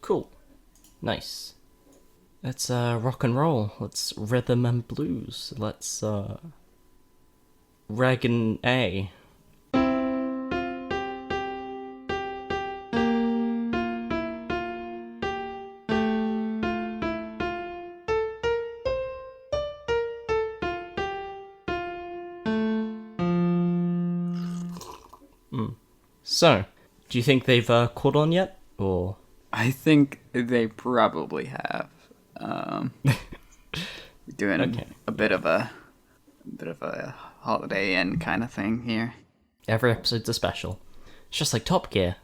Cool. Nice. Let's rock and roll. Let's rhythm and blues. Let's reg and A. So, do you think they've caught on yet, or? I think they probably have. Doing a bit of a Holiday Inn kind of thing here. Every episode's a special. It's just like Top Gear,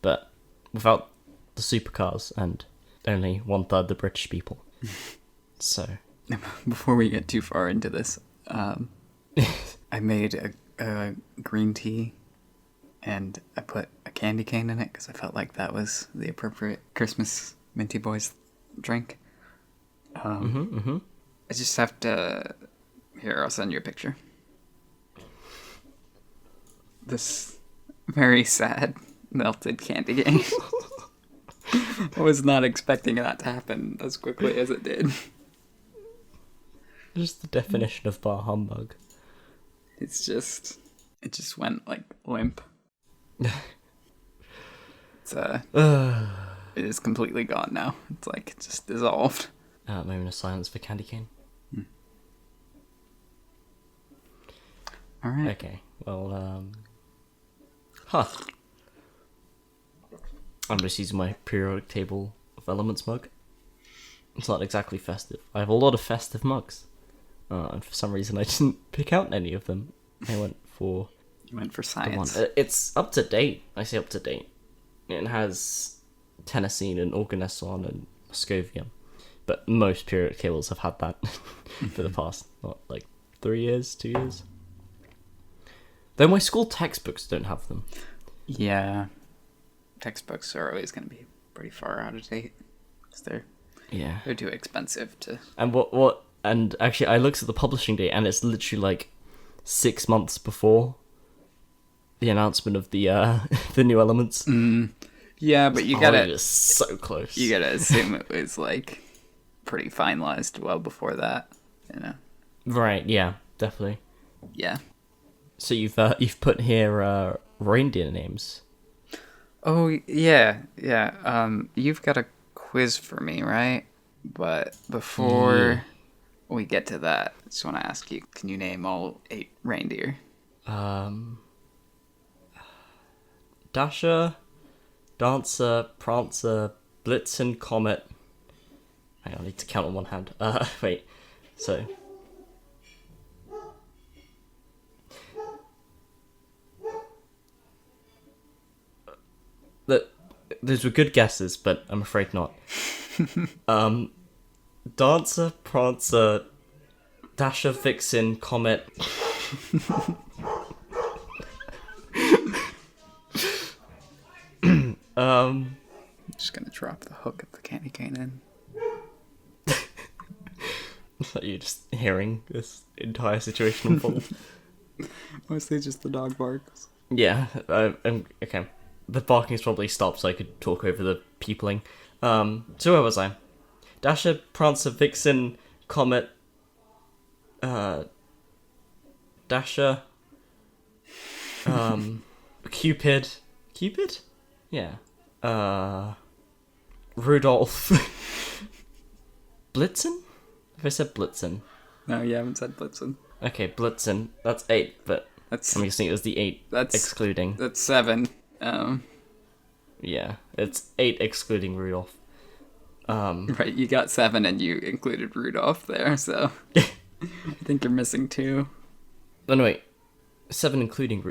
but without the supercars and only 1/3 the British people. So, Before we get too far into this, I made a green tea, and I put a candy cane in it because I felt like that was the appropriate Christmas Minty Boys drink. I just have to... Here, I'll send you a picture. This very sad melted candy cane. I was not expecting that to happen as quickly as it did. just the definition of bar humbug. It just went like limp. It's it is completely gone now. It's like it just dissolved. Moment of silence for candy cane. All right. Okay, well, I'm just using my periodic table of elements mug. It's not exactly festive. I have a lot of festive mugs. And for some reason I didn't pick out any of them. I went for... You went for the science. one. It's up to date. I say up to date. It has Tennessine and Organesson and Moscovium. But most periodic tables have had that for the past, what, like 3 years, 2 years? Though my school textbooks don't have them. Yeah. Textbooks are always going to be pretty far out of date. 'Cause they're too expensive to... And what? And actually, I looked at the publishing date, and it's literally like 6 months before the announcement of the the new elements. Yeah, but you gotta... It's so close. You gotta assume it was like pretty finalized well before that, you know? Right, yeah, definitely. Yeah. So you've put here reindeer names. Oh, yeah. You've got a quiz for me, right? But before we get to that, I just want to ask you, can you name all 8 reindeer? Dasher, Dancer, Prancer, Blitzen, Comet. Hang on, I need to count on one hand. Wait. So... Those were good guesses, but I'm afraid not. Dancer, Prancer, Dasher, Vixen, Comet. I'm just gonna drop the hook of the candy cane in. You're just hearing this entire situation unfold. Mostly just the dog barks. Yeah, okay. The barking's probably stopped so I could talk over the peopling. So where was I? Dasher, Prancer, Vixen, Comet, Dasher, Cupid. Cupid? Yeah. Rudolph. Blitzen? Have I said Blitzen? No, you haven't said Blitzen. Okay, Blitzen. That's 8, but I'm guessing it was the 8 excluding. That's 7. Yeah, it's 8 excluding Rudolph. Right, you got 7 and you included Rudolph there, so I think you're missing 2. Oh, no, wait. 7 including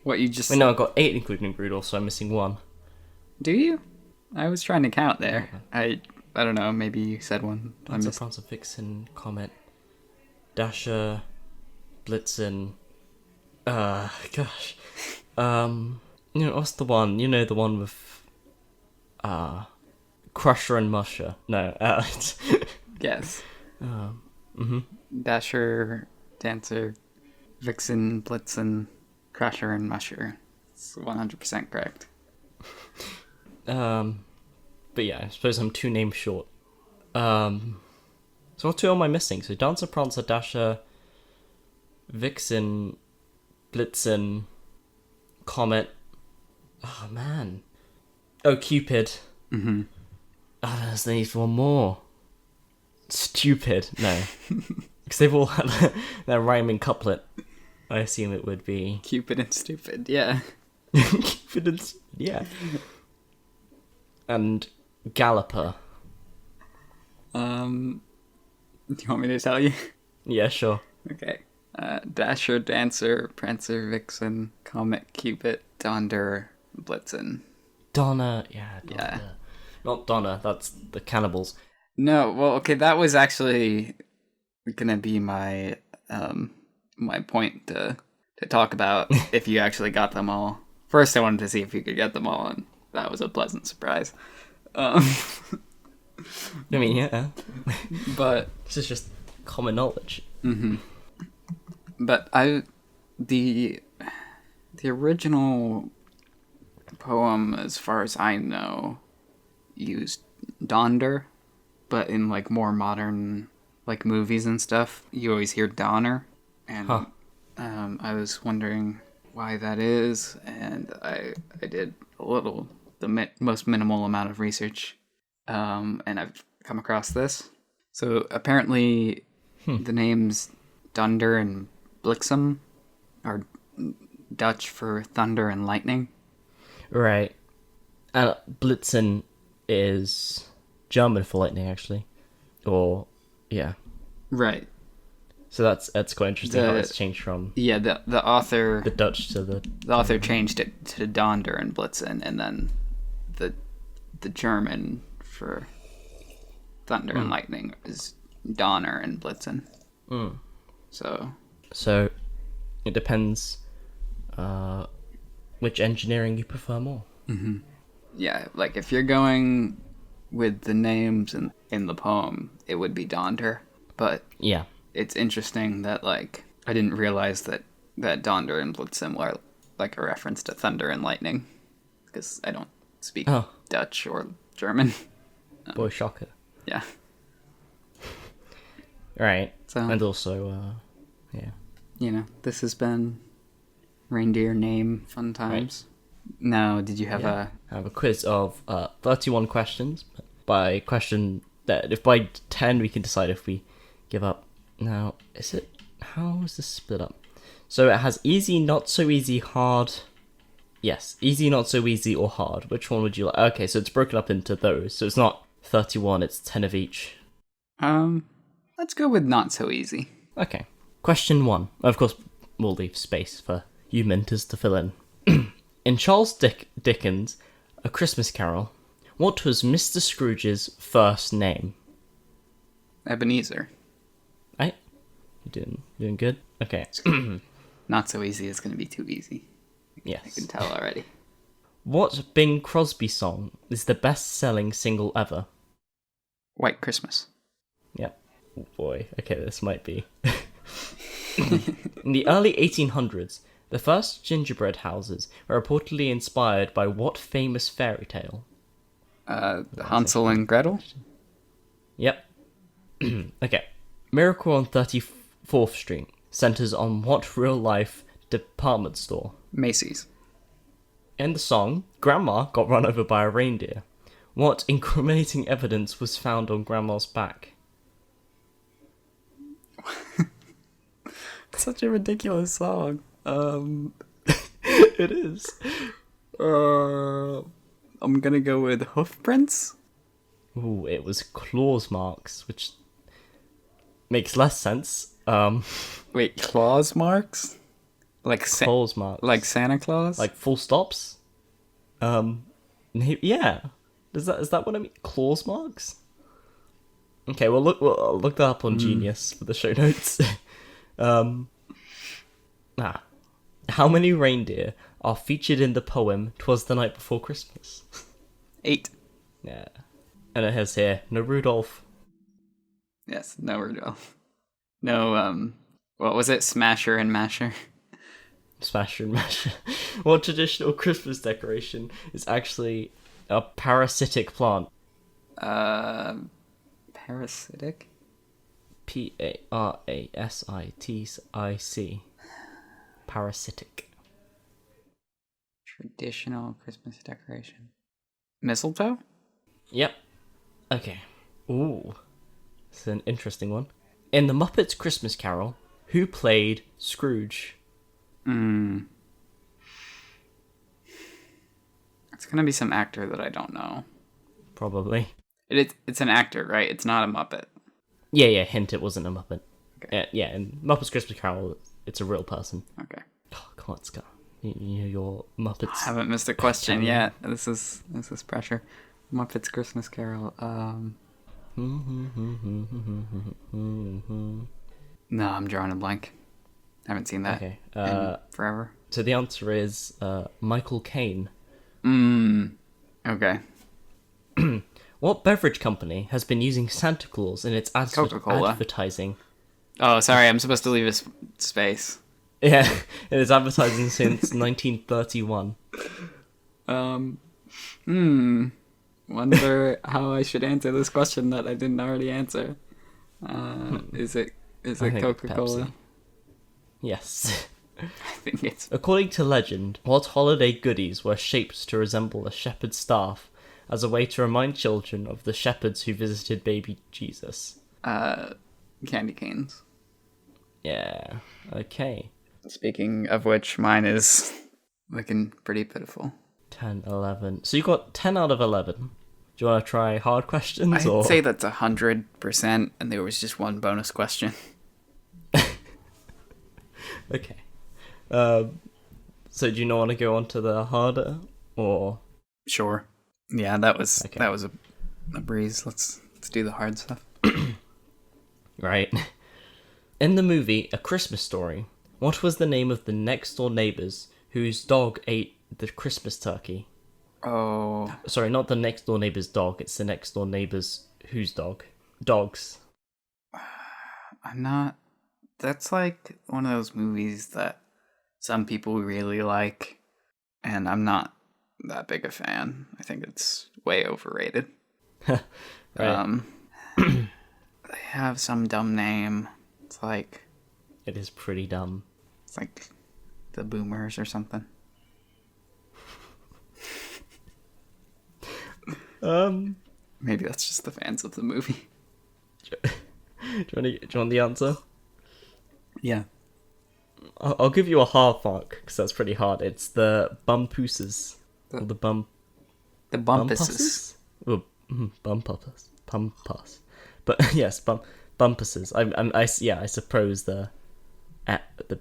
What you just... Wait, no, I got 8 including Rudolph, so I'm missing 1. Do you? I was trying to count there. I don't know, maybe you said 1. Dancer, Prancer, Vixen, Comet, Dasher, Blitzen... gosh. You know, what's the one? You know, the one with... Crusher and Musher. No, Yes. Dasher, Dancer, Vixen, Blitzen, Crusher, and Musher. It's 100% correct. But yeah, I suppose I'm 2 names short. So what 2 am I missing? So Dancer, Prancer, Dasher, Vixen, Blitzen, Comet. Oh man. Oh, Cupid. Mm-hmm. Oh, there's the need for one more. Stupid. No. Because they've all had their rhyming couplet. I assume it would be... Cupid and Stupid, yeah. Cupid and... Yeah. And Galloper. Do you want me to tell you? Yeah, sure. Okay. Dasher, Dancer, Prancer, Vixen, Comet, Cupid, Donder, Blitzen. Donna. Yeah. Donna. Yeah. Not Donna, that's the cannibals. No, well, okay, that was actually gonna be my my point to talk about if you actually got them all. First, I wanted to see if you could get them all, and that was a pleasant surprise. I mean, yeah. But This is just common knowledge. mm-hmm. But the original poem, as far as I know, used Donder, but in like more modern like movies and stuff, you always hear Donner, and I was wondering why that is, and I did the most minimal amount of research, and I've come across this. So apparently, the names Dunder and Bliksem are Dutch for thunder and lightning. Right. And Blitzen is German for lightning, actually. Or, yeah. Right. So that's quite interesting how it's changed from Yeah, the author the Dutch to the author changed it to Donder and Blitzen, and then the German for thunder and lightning is Donner and Blitzen. So it depends which engineering you prefer more. yeah, like if you're going with the names in the poem, it would be Donder. But Yeah. it's interesting that like I didn't realize that Donder and Blitzen were like a reference to thunder and lightning, because I don't speak Dutch or German. Boy, shocker. Yeah. Right. So, And also, yeah. you know, this has been reindeer name fun times. Now, did you have I have a quiz of 31 questions. By question that if by 10 we can decide if we give up. Now, how is this split up? So it has easy, not so easy, hard. Yes, easy, not so easy, or hard. Which one would you like? Okay, so it's broken up into those. So it's not 31, it's 10 of each. Let's go with not so easy. Okay. Question 1. Of course, we'll leave space for you minters to fill in. In Charles Dickens' A Christmas Carol, what was Mr. Scrooge's first name? Ebenezer. Right? You're doing good? Okay. Not so easy is going to be too easy. I Yes. can tell already. What Bing Crosby song is the best-selling single ever? White Christmas. Yep. Oh boy. Okay, this might be. In the early 1800s, the first gingerbread houses were reportedly inspired by what famous fairy tale? Hansel and Gretel. Yep. Okay. Miracle on 34th Street centers on what real-life department store? Macy's. In the song, Grandma got run over by a reindeer. What incriminating evidence was found on Grandma's back? Such a ridiculous song. It is. I'm gonna go with hoof prints. Ooh, it was claws marks, which makes less sense. Wait, claws marks? Like Claws marks. like Santa Claus? Like full stops? Yeah. Is that what I mean? Claws marks? Okay, we'll look that up on Genius for the show notes. How many reindeer are featured in the poem "'Twas the Night Before Christmas"? 8. Yeah. And it has here, no Rudolph. Yes, no Rudolph. No, what was it? Smasher and Masher? Smasher and Masher. What traditional Christmas decoration is actually a parasitic plant? Parasitic? Parasitic. Parasitic. Traditional Christmas decoration. Mistletoe? Yep. Okay. Ooh. This is an interesting one. In The Muppets Christmas Carol, who played Scrooge? It's gonna be some actor that I don't know. Probably. It's an actor, right? It's not a Muppet. Yeah, hint it wasn't a Muppet. Okay. Yeah, in Muppets Christmas Carol, it's a real person. Okay. Oh, come on, Scott. You know your Muppets. I haven't missed a question yet. This is pressure. Muppets Christmas Carol. No, I'm drawing a blank. I haven't seen that Okay. in forever. So the answer is Michael Caine. Okay. What beverage company has been using Santa Claus in its Coca-Cola. advertising? Oh, sorry. I'm supposed to leave a space. Yeah, in its advertising since 1931. Wonder how I should answer this question that I didn't already answer. Is it I think Coca-Cola? Pepsi. Yes. I think it's... According to legend, what holiday goodies were shaped to resemble a shepherd's staff as a way to remind children of the shepherds who visited baby Jesus? Candy canes. Yeah. Okay. Speaking of which, mine is looking pretty pitiful. 10, 11. So you got 10 out of 11. Do you want to try hard questions? I'd say that's 100%, and there was just one bonus question. Okay. So do you not want to go on to the harder, or? Sure. Yeah, that was a breeze. Let's do the hard stuff. Right. In the movie A Christmas Story, what was the name of the next door neighbors whose dog ate the Christmas turkey? Oh. Sorry, not the next door neighbor's dog. It's the next door neighbor's whose dog? Dogs. I'm not... That's like one of those movies that some people really like, and I'm not that big a fan. I think it's way overrated. Right. They have some dumb name. It's like... It is pretty dumb. It's like the Boomers or something. Maybe that's just the fans of the movie. Do you want the answer? Yeah. I'll give you a half mark because that's pretty hard. It's the Bumpooses. Or the Bumpuses. Well, Bumpus. But yes, Bumpuses. I suppose the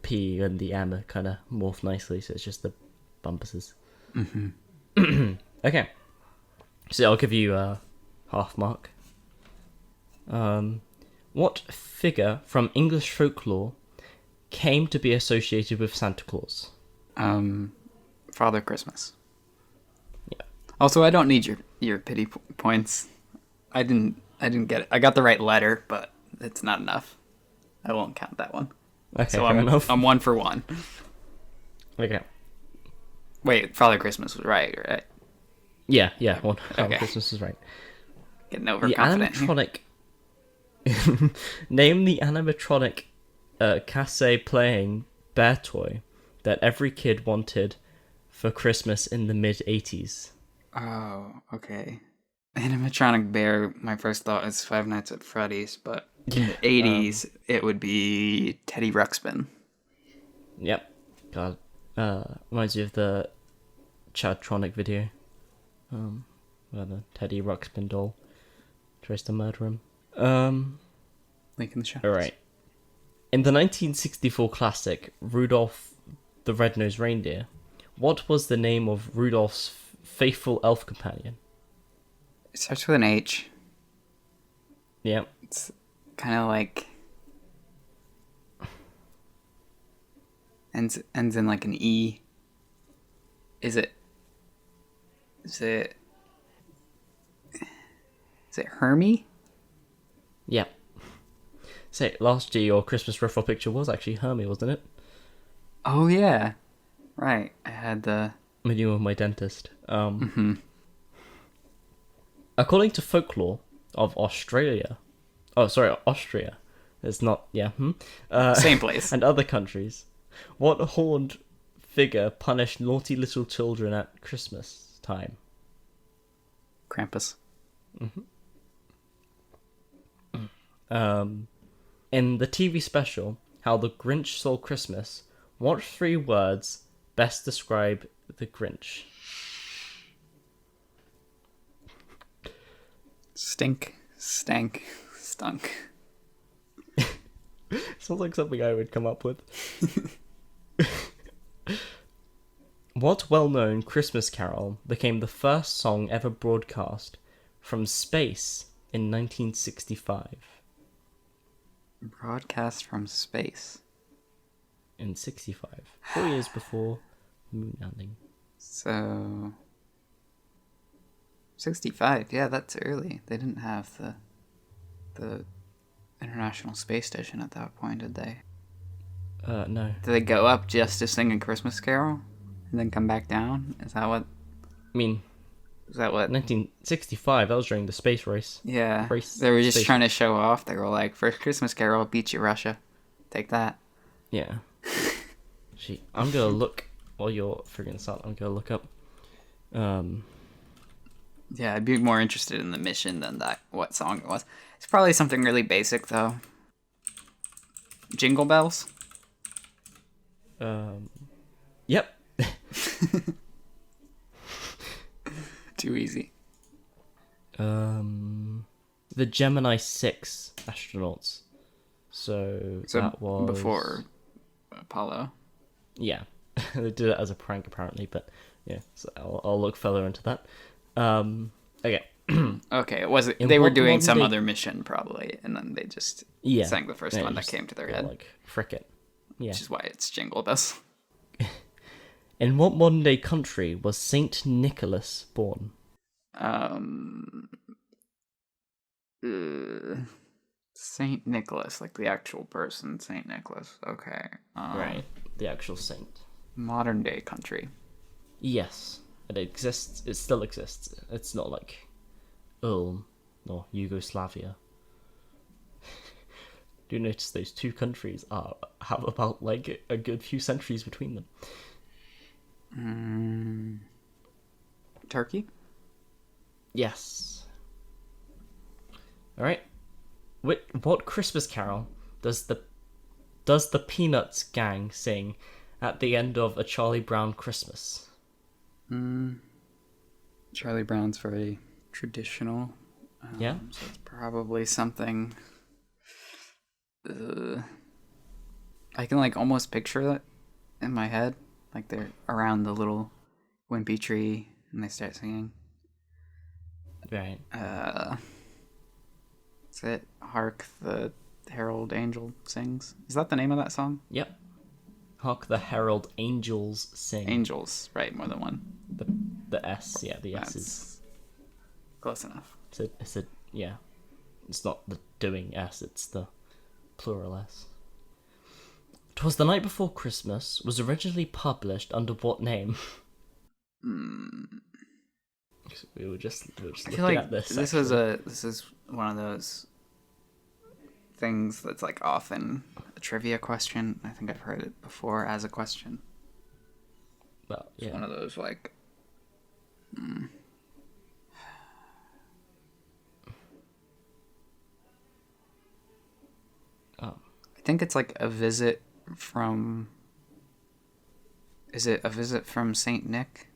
P and the M are kind of morph nicely, so it's just the Bumpuses. Mm-hmm. Okay. So I'll give you a half mark. What figure from English folklore came to be associated with Santa Claus? Father Christmas. Yeah. Also, I don't need your pity points. I didn't get it. I got the right letter, but it's not enough. I won't count that one. Okay, so fair enough. I'm 1 for 1. Okay. Wait, Father Christmas was right? Yeah. One. Okay. Christmas is right. Getting overconfident. The animatronic. Name the animatronic cassette playing bear toy that every kid wanted for Christmas in the mid-80s. Oh, okay. Animatronic bear, my first thought is Five Nights at Freddy's, but in the 80s, it would be Teddy Ruxpin. Yep. God. Reminds you of the Chadtronic video. Where the Teddy Ruxpin doll tries to murder him. Link in the show. Alright. In the 1964 classic, Rudolph the Red-Nosed Reindeer, what was the name of Rudolph's faithful elf companion? It starts with an H. Yep. It's kind of like... ends in like an E. Is it Hermie? Yep. Say, last year your Christmas profile picture was actually Hermie, wasn't it? Oh yeah, right. I had the... When you were my dentist. According to folklore of Australia, Austria. It's not, yeah. Same place. And other countries. What horned figure punished naughty little children at Christmas time? Krampus. In the TV special, How the Grinch Stole Christmas, what 3 words best describe the Grinch? Stink, stank, stunk. Sounds like something I would come up with. What well-known Christmas carol became the first song ever broadcast from space in 1965? Broadcast from space. In 65. 4 years before the moon landing. So 65, yeah, that's early. They didn't have the International Space Station at that point, did they? No. Did they go up just to sing a Christmas carol and then come back down? Is that what? I mean, Is that what? 1965, that was during the space race. Yeah, Race, they were just space. trying to show off. They were like, "First Christmas carol, beat you, Russia. Take that." Yeah. Gee, I'm gonna look while you're figuring this out. I'm gonna look up. Yeah, I'd be more interested in the mission than that. What song it was? It's probably something really basic though. Jingle bells. Yep. Too easy. The Gemini 6 astronauts. So that was before Apollo. Yeah, they did it as a prank apparently, but yeah, so I'll look further into that. Okay. Okay, it was. In They were what doing modern some day- other mission probably, and then they just Yeah, sang the first yeah, one that just- came to their yeah, head, like frick it. Yeah. which is why it's Jingle Bells. In what modern day country was Saint Nicholas born? Saint Nicholas, like the actual person, Saint Nicholas. Okay. Right, the actual saint. Modern day country. Yes, it exists. It still exists. It's not like Ulm or Yugoslavia. Do you notice those 2 countries have about like a good few centuries between them? Turkey? Yes. All right. What Christmas carol does the Peanuts gang sing at the end of A Charlie Brown Christmas? Charlie Brown's very traditional. Yeah. So it's probably something. I can like almost picture that in my head. Like they're around the little wimpy tree and they start singing. Right. Is it Hark the Herald Angel Sings? Is that the name of that song? Yep. Hark the Herald Angels Sing. Angels, right? More than one. The S, yeah, the S is. That's close enough. Yeah. It's not the doing S, it's the plural S. 'Twas the Night Before Christmas was originally published under what name? We were just I looking feel like at this. this is one of those things that's like often a trivia question. I think I've heard it before as a question. Well, It's yeah. one of those like. Oh. I think it's like a visit from. Is it a visit from Saint Nick?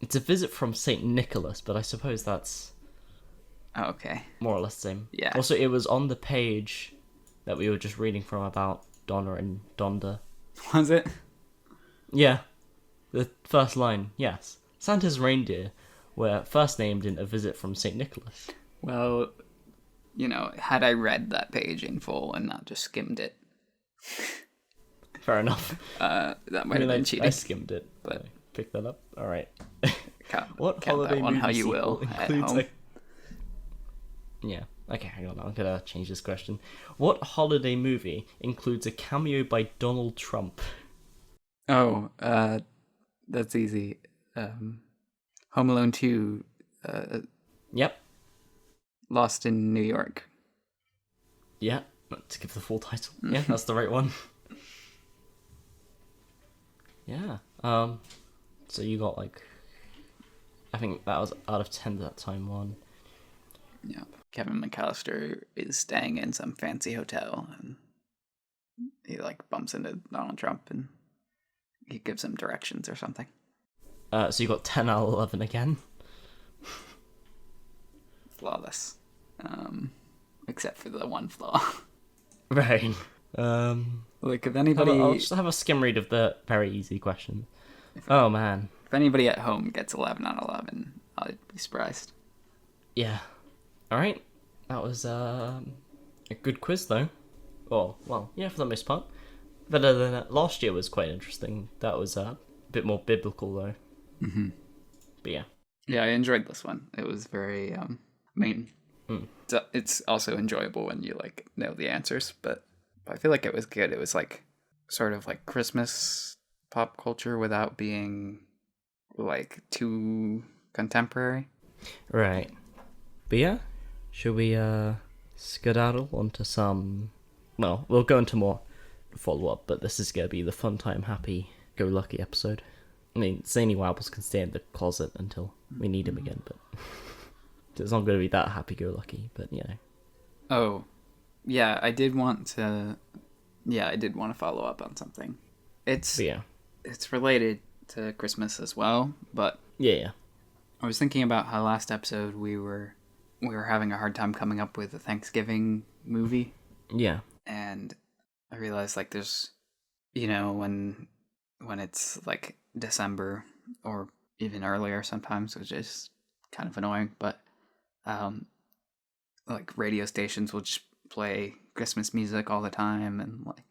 It's a visit from Saint Nicholas, but I suppose that's Oh, okay. more or less the same. Yeah. Also, it was on the page that we were just reading from about Donna and Donda. Was it? Yeah. The first line, yes. Santa's reindeer were first named in A Visit from St. Nicholas. Well, had I read that page in full and not just skimmed it, Fair enough. that might have been cheating. I skimmed it, but- I picked that up. All right. Count What holiday that one movie how you sequel will at includes home. Yeah. Okay, hang on. I'm gonna change this question. What holiday movie includes a cameo by Donald Trump? Oh, That's easy. Home Alone 2, Yep. Lost in New York. Yeah. To give the full title. Yeah, that's the right one. Yeah. So you got like, I think that was out of 10 that time one. Yeah. Kevin McAllister is staying in some fancy hotel, and he like bumps into Donald Trump, and he gives him directions or something. So you got 10 out of 11 again. Flawless. Except for the one flaw. Right. Like, if anybody... I'll just have a skim read of the very easy question. Oh, man. If anybody at home gets 11 out of 11, I'd be surprised. Yeah. Alright. That was a good quiz, though. Oh, well, yeah, for the most part. Better than last year was quite interesting. That was a bit more biblical, though. Mm-hmm. But yeah. Yeah, I enjoyed this one. It was very... it's also enjoyable when you, like, know the answers, but I feel like it was good. It was, like, sort of like Christmas pop culture without being, like, too contemporary. Right. But yeah, should we skedaddle onto some... Well, we'll go into more follow-up, but this is going to be the fun time, happy-go-lucky episode. I mean, Zany Wabbles can stay in the closet until we need him again, but... It's not going to be that happy-go-lucky, but, you know. Oh, yeah, I did want to follow up on something. It's related to Christmas as well, but... Yeah. I was thinking about how last episode we were having a hard time coming up with a Thanksgiving movie. Yeah. And I realized, like, there's, when it's, like, December or even earlier sometimes, which is kind of annoying, but, like, radio stations will just play Christmas music all the time, and, like,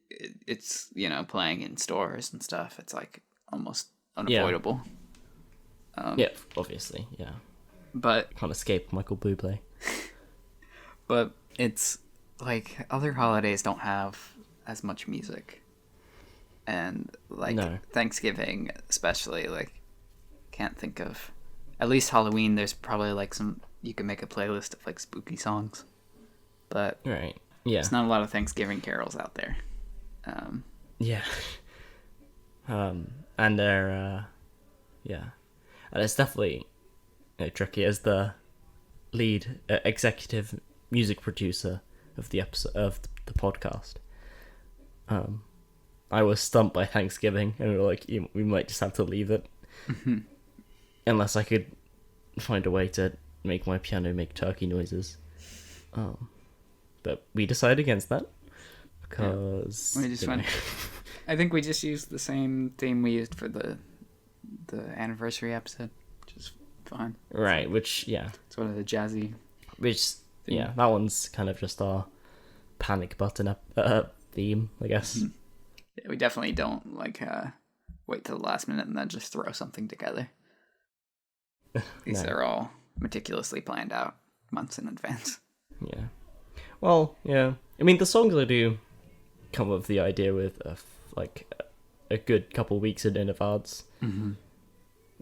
it's, playing in stores and stuff. It's, like, almost unavoidable. Yeah, obviously, yeah. But... Can't escape Michael Bublé. But it's... like, other holidays don't have as much music. And, like, no. Thanksgiving especially, like, can't think of... At least Halloween, there's probably, like, some... You can make a playlist of, like, spooky songs. But... Right, yeah. There's not a lot of Thanksgiving carols out there. Yeah. And they're... yeah. And it's definitely tricky as the lead executive music producer of the episode of the podcast. I was stumped by Thanksgiving, and we were like, we might just have to leave it, unless I could find a way to make my piano make turkey noises. But we decided against that because we just went. I think we just used the same theme we used for the anniversary episode, which is fine. Right, which sort of the jazzy. Which theme. That one's kind of just our panic button up theme, I guess. Yeah, we definitely don't wait till the last minute and then just throw something together. These are all meticulously planned out months in advance. Yeah. Well, yeah. I mean, the songs I do come up with the idea with a good couple weeks in advance. Mm-hmm.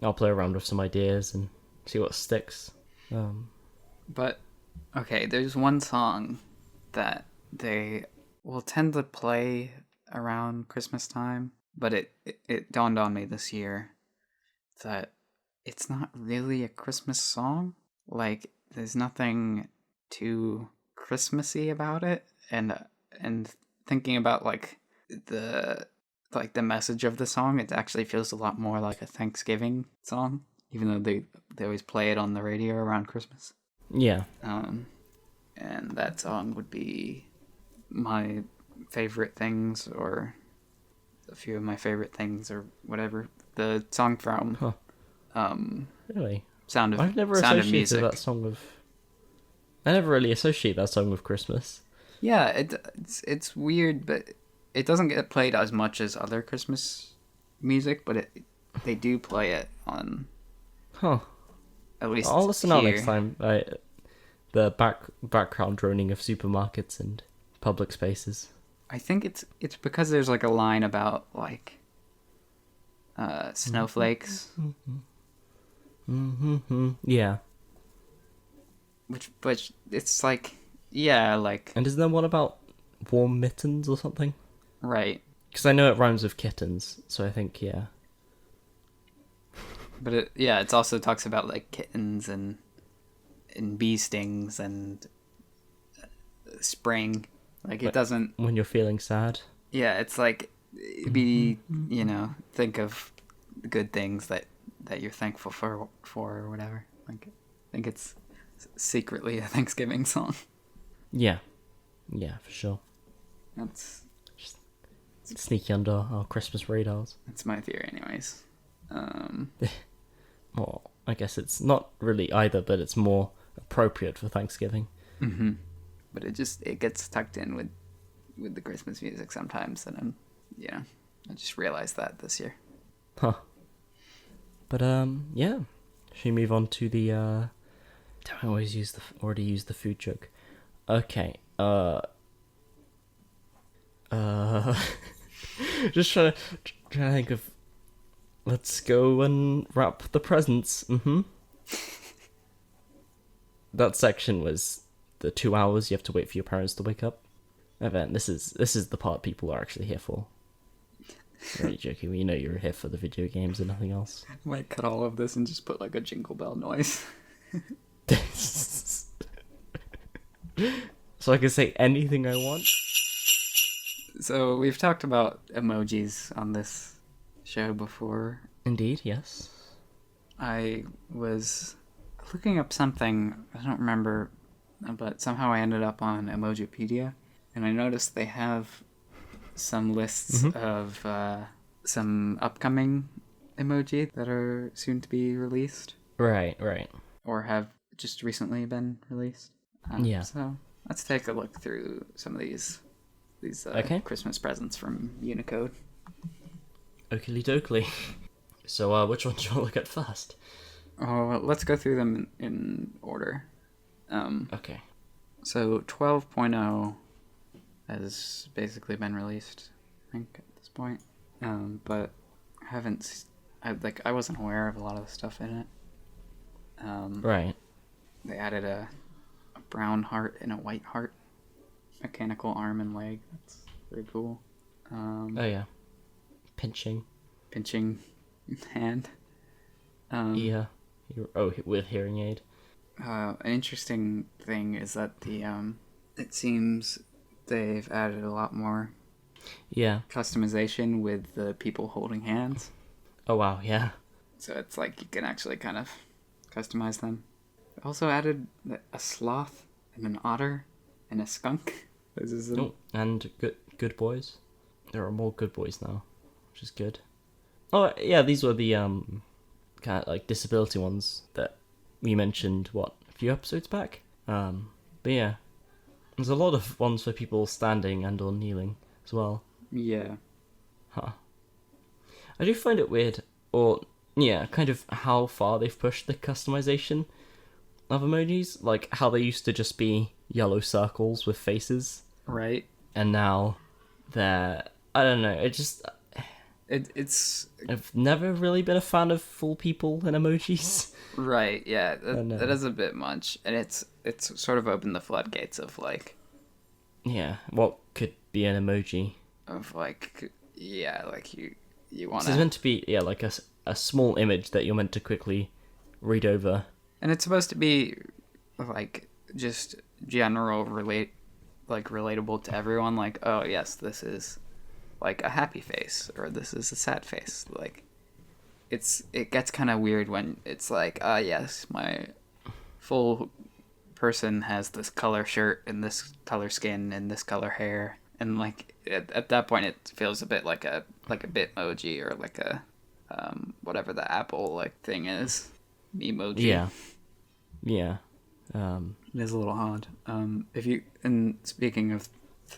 I'll play around with some ideas and see what sticks. But okay, there's one song that they will tend to play around Christmas time, but it dawned on me this year that it's not really a Christmas song. Like, there's nothing too Christmassy about it, and thinking about the message of the song, it actually feels a lot more like a Thanksgiving song, even though they always play it on the radio around Christmas. Yeah. And that song would be my favorite things, or a few of my favorite things, or whatever. The song from really? Sound of I've never Sound of associated Music. that song with. I never really associate that song with Christmas. Yeah, it's weird, but it doesn't get played as much as other Christmas music, but they do play it on. Huh. At least I'll listen here. out next time. The background droning of supermarkets and public spaces. I think it's because there's like a line about like snowflakes. Yeah. Which it's like, yeah, like, And isn't there one about warm mittens or something? right. Because I know it rhymes with kittens, so I think, yeah. But it also talks about like kittens and bee stings and spring. Like it doesn't. When you're feeling sad. Yeah, it's like think of the good things that you're thankful for or whatever. Like, I think it's secretly a Thanksgiving song. Yeah. Yeah, for sure. That's Sneaky under our Christmas radars. That's my theory, anyways. Well, I guess it's not really either, but it's more appropriate for Thanksgiving. Mm-hmm. But it gets tucked in with the Christmas music sometimes, and I just realized that this year. Huh. But yeah. Should we move on to the don't I already use the food joke? Okay. Just trying to think of. Let's go and wrap the presents. That section was the 2 hours you have to wait for your parents to wake up event. This is the part people are actually here for. Really joking. We know you're here for the video games and nothing else. I might cut all of this and just put like a jingle bell noise. So I can say anything I want. So we've talked about emojis on this show before. Indeed, yes. I was looking up something, I don't remember, but somehow I ended up on Emojipedia, and I noticed they have some lists of some upcoming emoji that are soon to be released. Right. Or have just recently been released. Yeah. So let's take a look through some of these okay. Christmas presents from Unicode. Oakley dokley. So which one do you want to look at first? Oh, let's go through them in order. Okay. So 12.0 has basically been released, I think, at this point. But I wasn't aware of a lot of the stuff in it. Right. They added a brown heart and a white heart. Mechanical arm and leg. That's very cool. Oh yeah. Pinching hand. Yeah. With hearing aid. An interesting thing is that it seems they've added a lot more customization with the people holding hands. Oh wow, yeah. So it's like you can actually kind of customize them. They also added a sloth and an otter and a skunk. And good boys. There are more good boys now, which is good. Oh yeah, these were the kind of like disability ones that we mentioned a few episodes back. But yeah, there's a lot of ones for people standing and or kneeling as well. Yeah. Huh. I do find it weird, or yeah, kind of how far they've pushed the customization of emojis. Like how they used to just be yellow circles with faces. Right. And now they're, I don't know, it's I've never really been a fan of full people in emojis. Right, yeah, that is a bit much, and it's sort of opened the floodgates of like, yeah, what could be an emoji of like, yeah, like you want to. It's meant to be like a small image that you're meant to quickly read over, and it's supposed to be like just general relatable to everyone. Like, oh yes, this is like a happy face, or this is a sad face. Like, it gets kind of weird when it's like, yes, my full person has this color shirt and this color skin and this color hair, and like at that point it feels a bit like a Bitmoji or like a whatever the Apple like thing is, Emoji. Yeah. It is a little odd. Speaking of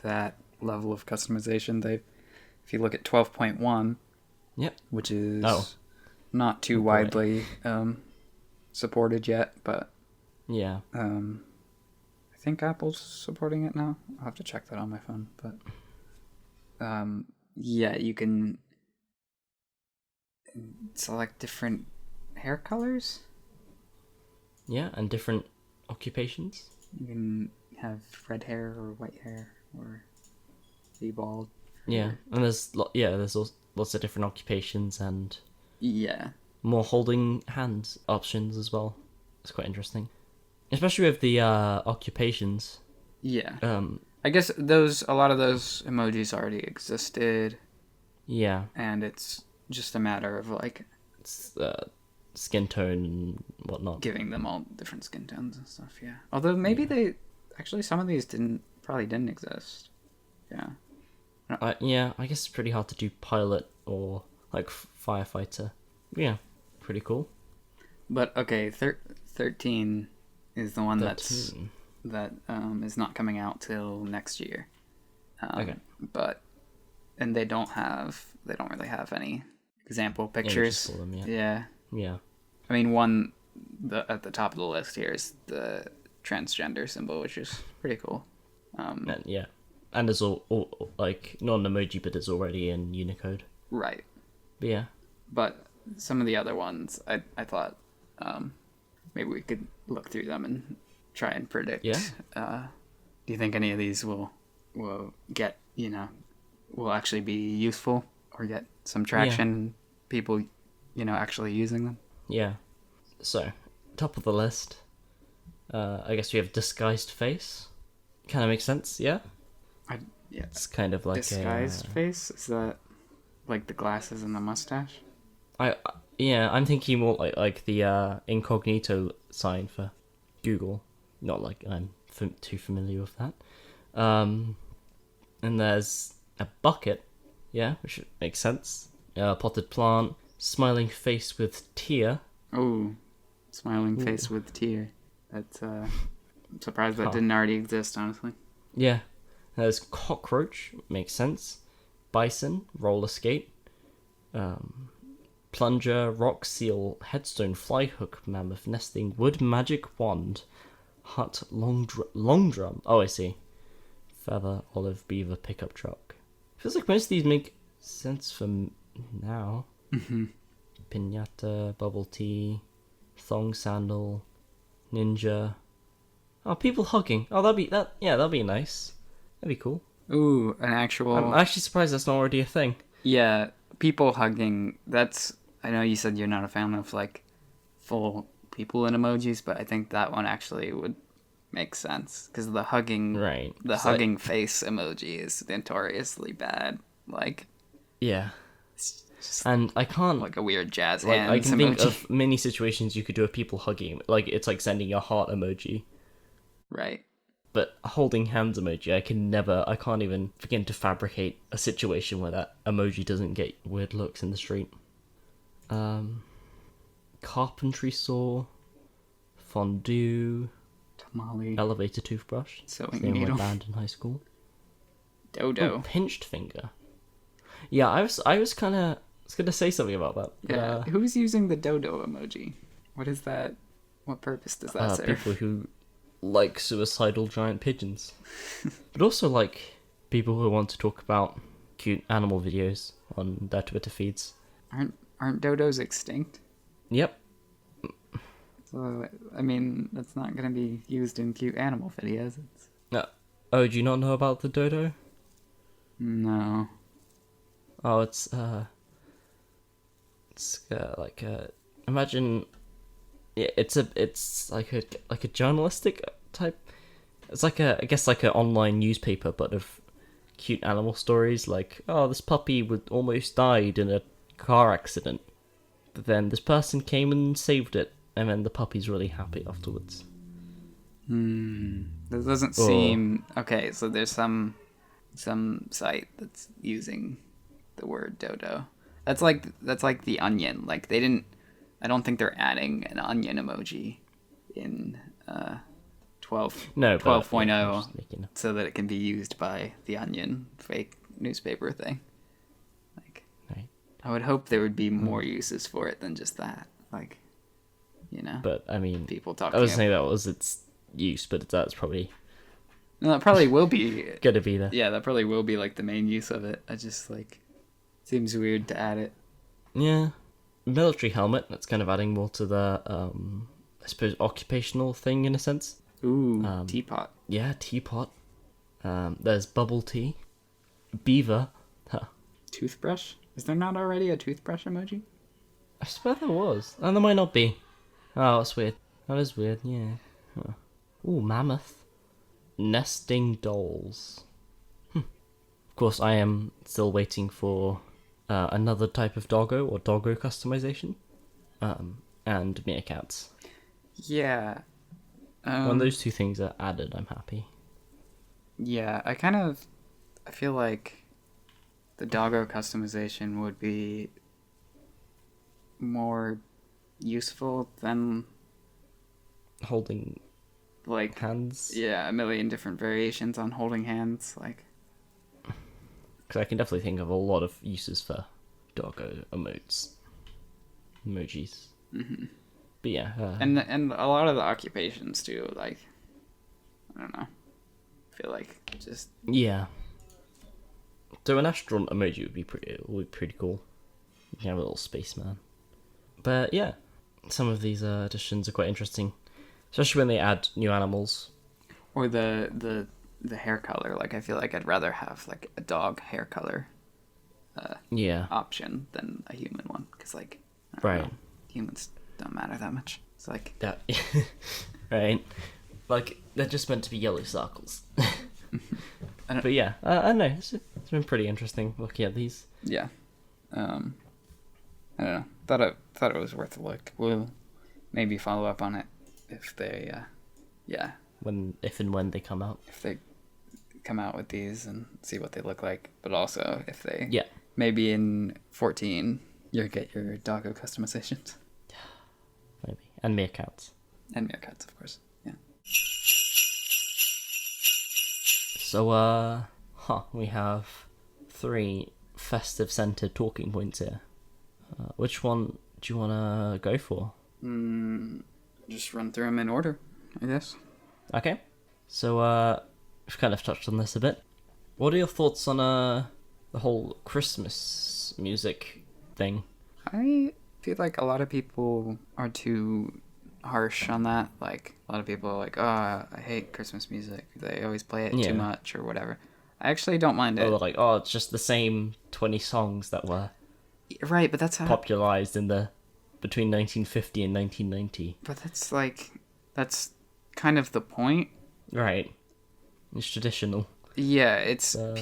that level of customization, if you look at 12.1, yep, which is not too widely supported yet, but yeah, I think Apple's supporting it now. I'll have to check that on my phone, but yeah, you can. select different hair colors. Yeah, and different occupations. You can have red hair or white hair or be bald. Yeah, and there's lots of different occupations and Yeah. more holding hands options as well. It's quite interesting, especially with the occupations. Yeah. Um, I guess a lot of those emojis already existed, yeah, and it's just a matter of like it's skin tone and whatnot. giving them all different skin tones and stuff. Yeah. Although maybe they actually some of these probably didn't exist. Yeah. Yeah, I guess it's pretty hard to do pilot or like firefighter. Yeah, pretty cool. But okay, 13 is the one 13. that is not coming out till next year. Okay. And they don't really have any example pictures. For them, Yeah. Yeah. I mean, at the top of the list here is the transgender symbol, which is pretty cool. Yeah. And there's all like not an emoji, but it's already in Unicode. Right. But yeah. But some of the other ones, I thought maybe we could look through them and try and predict. Yeah. Do you think any of these will get, will actually be useful or get some traction? People, actually using them? Yeah. So, top of the list. I guess we have disguised face. Kind of makes sense, yeah? Yeah. It's kind of like disguised face? Is that like the glasses and the mustache? I'm thinking more like the incognito sign for Google. Not like I'm too familiar with that. And there's a bucket, yeah, which makes sense. Potted plant, smiling face with tear. Oh, smiling face with tear. That's I'm surprised that didn't already exist, honestly. Yeah. There's cockroach, makes sense. Bison, roller skate. Plunger, rock seal, headstone, fly hook, mammoth, nesting, wood, magic wand, hut, long drum. Oh, I see. Feather, olive, beaver, pickup truck. Feels like most of these make sense for now. Mm-hmm. Pinata, bubble tea, thong sandal, ninja. Oh, people hugging. Oh, that'd be nice. That'd be cool. Ooh, an actual... I'm actually surprised that's not already a thing. Yeah, people hugging, that's... I know you said you're not a fan of, like, full people in emojis, but I think that one actually would make sense. Because the hugging... Right. The hugging face emoji is notoriously bad. Like... Yeah. And I can't... Like a weird jazz like, hands I can emoji. think of many situations you could do with people hugging. Like, it's like sending a heart emoji. Right. But holding hands emoji, I can't even begin to fabricate a situation where that emoji doesn't get weird looks in the street. Carpentry saw, fondue, Tamale. elevator toothbrush, Sewing same needle. my band in high school. Dodo. Oh, pinched finger. Yeah, I was gonna say something about that. Yeah. Who's using the dodo emoji? What is that? What purpose does that serve? People who like suicidal giant pigeons, but also like people who want to talk about cute animal videos on their Twitter feeds. Aren't dodos extinct? Yep. So I mean, that's not gonna be used in cute animal videos. Oh, do you not know about the dodo? No. Oh, it's like imagine. Yeah, it's like a journalistic type. It's like I guess like an online newspaper, but of cute animal stories. Like, oh, this puppy almost died in a car accident, but then this person came and saved it, and then the puppy's really happy afterwards. That doesn't seem okay. So there's some site that's using the word dodo. That's like the onion. Like they didn't. I don't think they're adding an onion emoji in 12.0 so that it can be used by the Onion fake newspaper thing. Like, right. I would hope there would be more uses for it than just that. Like, But I mean, people talking. I was saying that was its use, but that's probably. No, that probably will be gonna be there. Yeah, that probably will be like the main use of it. I just like seems weird to add it. Yeah. military helmet. That's kind of adding more to the, I suppose, occupational thing in a sense. Ooh, teapot. Yeah, teapot. There's bubble tea. Beaver. Huh. Toothbrush? Is there not already a toothbrush emoji? I swear there was. And there might not be. Oh, that's weird. That is weird, yeah. Huh. Ooh, mammoth. Nesting dolls. Of course, I am still waiting for another type of doggo or doggo customization. And meerkats. Yeah. When those two things are added, I'm happy. Yeah, I feel like the doggo customization would be more useful than Holding like hands. yeah, a million different variations on holding hands. Like, Because I can definitely think of a lot of uses for doggo emojis. mm-hmm. But yeah. and a lot of the occupations too. Like, I don't know. I feel like just Yeah. So an astronaut emoji would be pretty cool. You can have a little spaceman. But yeah, some of these additions are quite interesting, especially when they add new animals. or the hair color. Like, I feel like I'd rather have like a dog hair color Yeah. option than a human one, because like I don't Right. know, humans don't matter that much. It's like That. Right. Like they're just meant to be yellow circles. But yeah, I don't know. It's been pretty interesting looking at these. yeah, I don't know. Thought it was worth a look. We'll maybe follow up on it if they If and when they come out. if they come out with these and see what they look like, but also if they Yeah. maybe in 14 you'll get your doggo customizations Maybe. And meerkats. and meerkats, of course. Yeah. So, we have 3 festive-centered talking points here. Which one do you want to go for? Just run through them in order, I guess. Okay. So, we've kind of touched on this a bit. What are your thoughts on the whole Christmas music thing? I feel like a lot of people are too harsh on that. Like, a lot of people are like, oh, I hate Christmas music. They always play it Yeah. too much or whatever. I actually don't mind it. Or like, oh, it's just the same 20 songs that were Right, but that's how... popularized in the between 1950 and 1990. But that's kind of the point. Right. It's traditional. Yeah, it's Uh,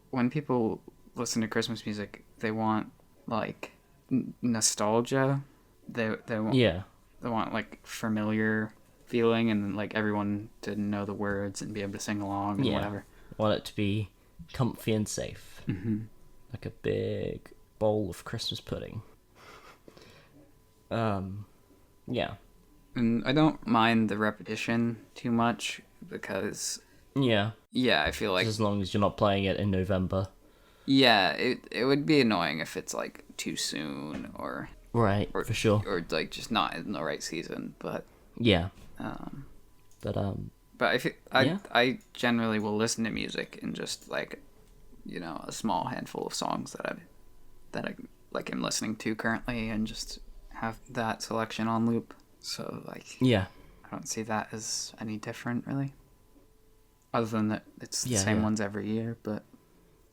when people listen to Christmas music, they want like nostalgia. They want Yeah. they want like familiar feeling, and like everyone to know the words and be able to sing along and Yeah. whatever. Want it to be comfy and safe. Mm-hmm. Like a big bowl of Christmas pudding. Yeah. And I don't mind the repetition too much because Yeah. yeah, I feel like As long as you're not playing it in November. yeah, it would be annoying if it's like too soon or Right, for sure. or like just not in the right season. But Yeah. um, But but Yeah. I generally will listen to music in just like, you know, a small handful of songs that I like am listening to currently, and just have that selection on loop. So like yeah. I don't see that as any different really, other than that it's the Yeah, same yeah. ones every year. But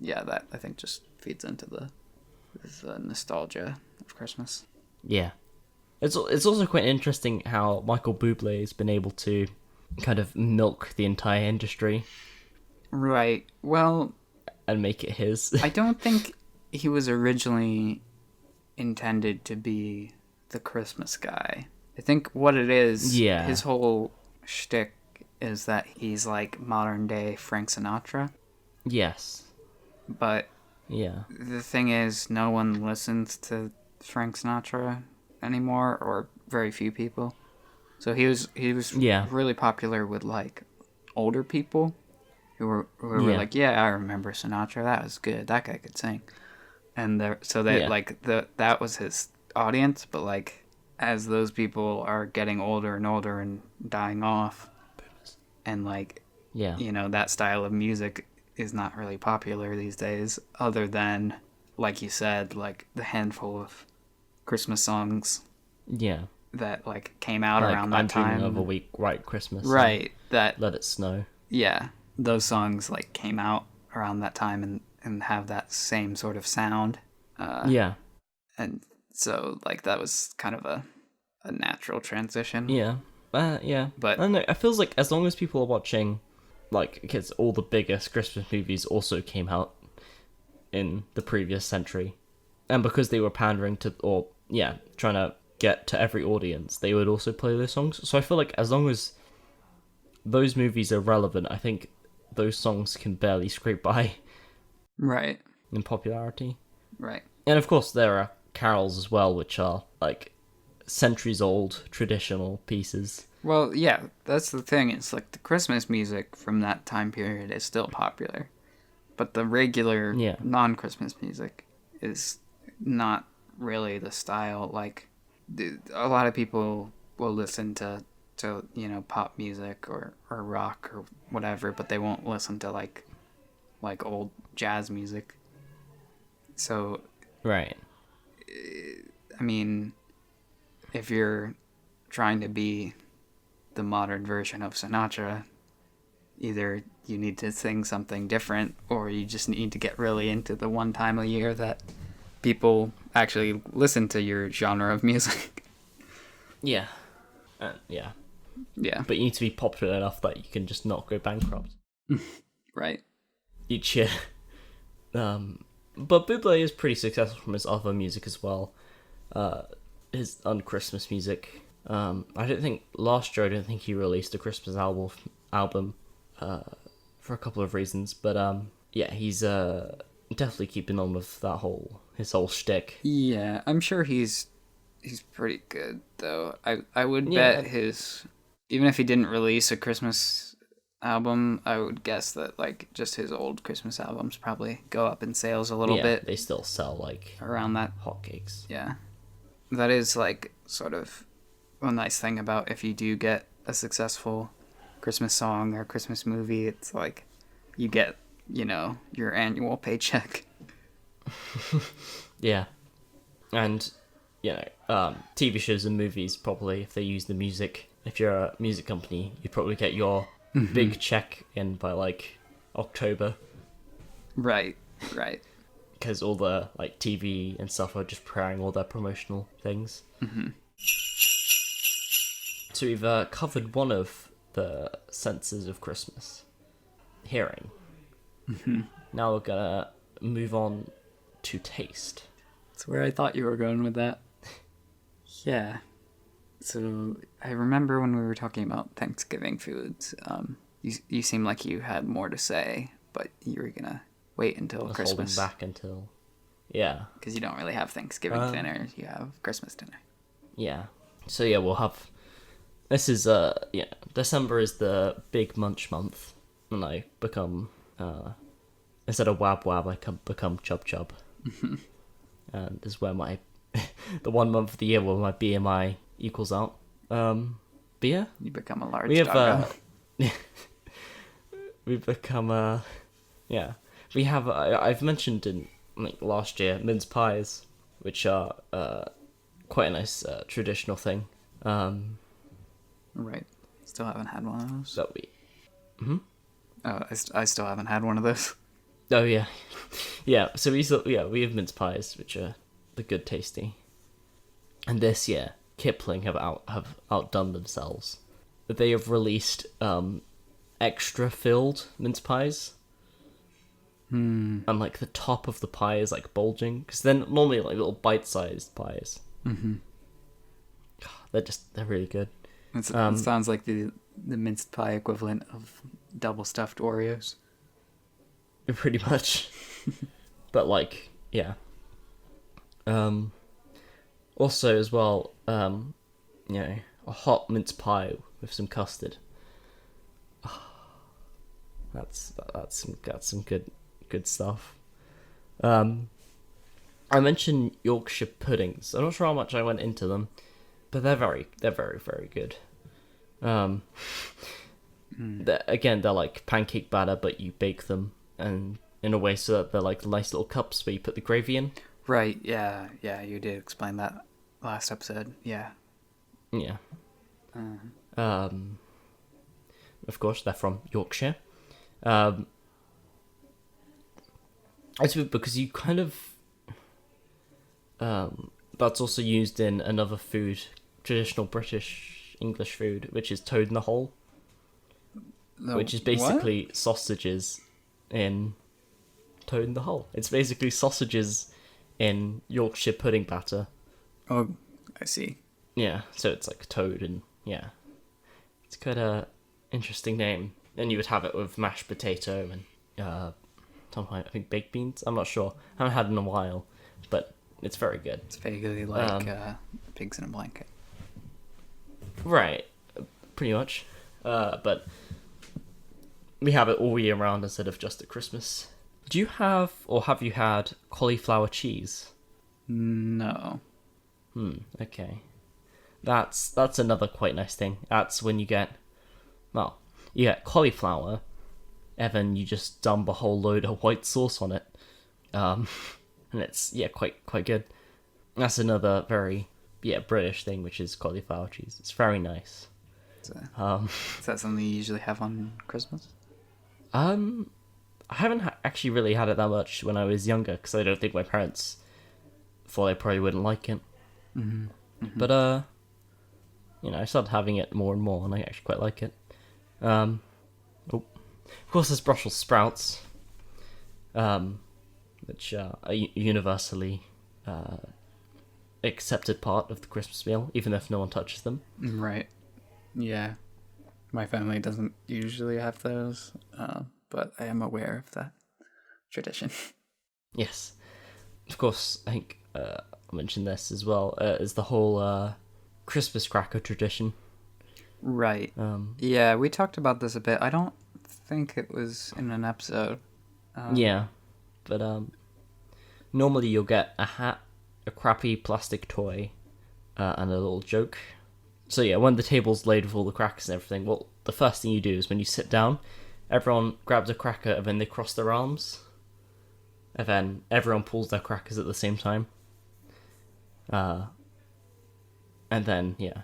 yeah, that I think just feeds into the nostalgia of Christmas. Yeah. It's also quite interesting how Michael Bublé has been able to kind of milk the entire industry Right. Well, and make it his. I don't think he was originally intended to be the Christmas guy. I think what it is, Yeah. his whole shtick is that he's like modern day Frank Sinatra. Yes. But Yeah. the thing is, no one listens to Frank Sinatra anymore, or very few people. So he was Yeah. really popular with like older people who were Yeah. like, yeah, I remember Sinatra. That was good. That guy could sing. And Yeah. like that was his audience. But like as those people are getting older and older and dying off, and like Yeah. you know, that style of music is not really popular these days, other than like you said, like the handful of Christmas songs Yeah. that like came out Like, around that I'm time. Dreaming of a Week, White Christmas. Right. That Let It Snow. yeah, those songs like came out around that time and have that same sort of sound. Yeah. And so like that was kind of a natural transition. Yeah. Yeah. But I don't know. It feels like as long as people are watching, like, because all the biggest Christmas movies also came out in the previous century, and because they were pandering to, or yeah, trying to get to every audience, they would also play those songs. So I feel like as long as those movies are relevant, I think those songs can barely scrape by right. in popularity. Right. And of course, there are carols as well, which are like centuries old traditional pieces. Well, yeah, that's the thing. It's like the Christmas music from that time period is still popular, but the regular Yeah. non-Christmas music is not really the style. Like a lot of people will listen to pop music or rock or whatever, but they won't listen to like old jazz music. So Right. I mean, if you're trying to be the modern version of Sinatra, either you need to sing something different or you just need to get really into the one time a year that people actually listen to your genre of music. Yeah. Yeah. Yeah. But you need to be popular enough that you can just not go bankrupt Right. each year. But Bublé is pretty successful from his other music as well. His un-Christmas music. I don't think last year. I don't think he released a Christmas album. For a couple of reasons, but yeah, he's definitely keeping on with his whole shtick. Yeah, I'm sure he's pretty good though. I would bet even if he didn't release a Christmas album, I would guess that like just his old Christmas albums probably go up in sales a little bit. They still sell like around that. hotcakes. Yeah. That is like sort of a nice thing about if you do get a successful Christmas song or Christmas movie, it's like you get, your annual paycheck. Yeah. And TV shows and movies, probably, if they use the music, if you're a music company, you probably get your big check in by like October. Right. Because all the like TV and stuff are just preparing all their promotional things. So we've covered one of the senses of Christmas, hearing. Now we're gonna move on to taste. That's where I thought you were going with that. Yeah. So I remember when we were talking about Thanksgiving foods, you seemed like you had more to say, but you were gonna wait until Christmas. Holding back until, yeah. Because you don't really have Thanksgiving dinner, you have Christmas dinner. Yeah. So yeah, we'll have. This is December is the big munch month, and I become instead of wab wab, I become chub chub. And this is where my the 1 month of the year where my BMI equals out. Beer. You become a large. We have doggo. we become we have I've mentioned in like last year mince pies, which are quite a nice traditional thing. Right. Still haven't had one of those. That we. I still haven't had one of those. Oh yeah, yeah. So we have mince pies, which are the good tasty. And this year, Kipling have outdone themselves. They have released extra filled mince pies. And like the top of the pie is like bulging, because they're normally like little bite-sized pies. They're really good. It sounds like the minced pie equivalent of double stuffed Oreos. Pretty much. But like, yeah. Also as well, a hot mince pie with some custard. That's some good stuff. I mentioned Yorkshire puddings. I'm not sure how much I went into them, but they're very very good. They're like pancake batter, but you bake them and in a way so that they're like nice little cups where you put the gravy in. Right. Yeah. You did explain that last episode. Yeah. Yeah. Of course, they're from Yorkshire. It's weird because you kind of that's also used in another food, traditional British English food, which is toad in the hole, which is basically sausages in toad in the hole. It's basically sausages in Yorkshire pudding batter. Oh, I see. Yeah, so it's like toad and yeah, it's quite a interesting name. And you would have it with mashed potato and sometimes I think baked beans. I'm not sure. I haven't had it in a while, but it's very good. It's vaguely like pigs in a blanket. Right, pretty much. But we have it all year round instead of just at Christmas. Do you have or have you had cauliflower cheese? No. Okay. That's another quite nice thing. That's when you get cauliflower, and then you just dump a whole load of white sauce on it. And it's quite good. That's another very British thing, which is cauliflower cheese. It's very nice. Is that something you usually have on Christmas? I haven't actually really had it that much when I was younger because I don't think my parents thought I probably wouldn't like it. Mm-hmm. Mm-hmm. But I started having it more and more, and I actually quite like it. Of course, there's Brussels sprouts, which are a universally accepted part of the Christmas meal, even if no one touches them. Right. Yeah. My family doesn't usually have those, but I am aware of that tradition. Yes. Of course, I think I mentioned this as well, is the whole Christmas cracker tradition. Right. Yeah, we talked about this a bit. I don't think it was in an episode. Yeah, but normally you'll get a hat, a crappy plastic toy, and a little joke. So yeah, when the table's laid with all the crackers and everything, well, the first thing you do is when you sit down, everyone grabs a cracker and then they cross their arms. And then everyone pulls their crackers at the same time. And then, yeah.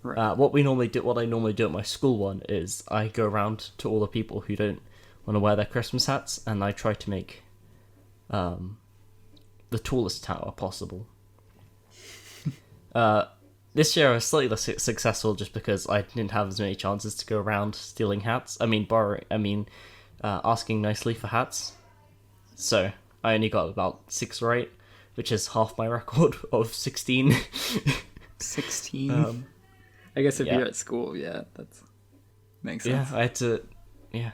Right. What I normally do at my school one is I go around to all the people who don't want to wear their Christmas hats, and I try to make the tallest tower possible. This year I was slightly less successful just because I didn't have as many chances to go around stealing hats. Asking nicely for hats. So I only got about 6 or 8, which is half my record of 16. 16? I guess if you're at school, that makes sense. Yeah, I had to. Yeah,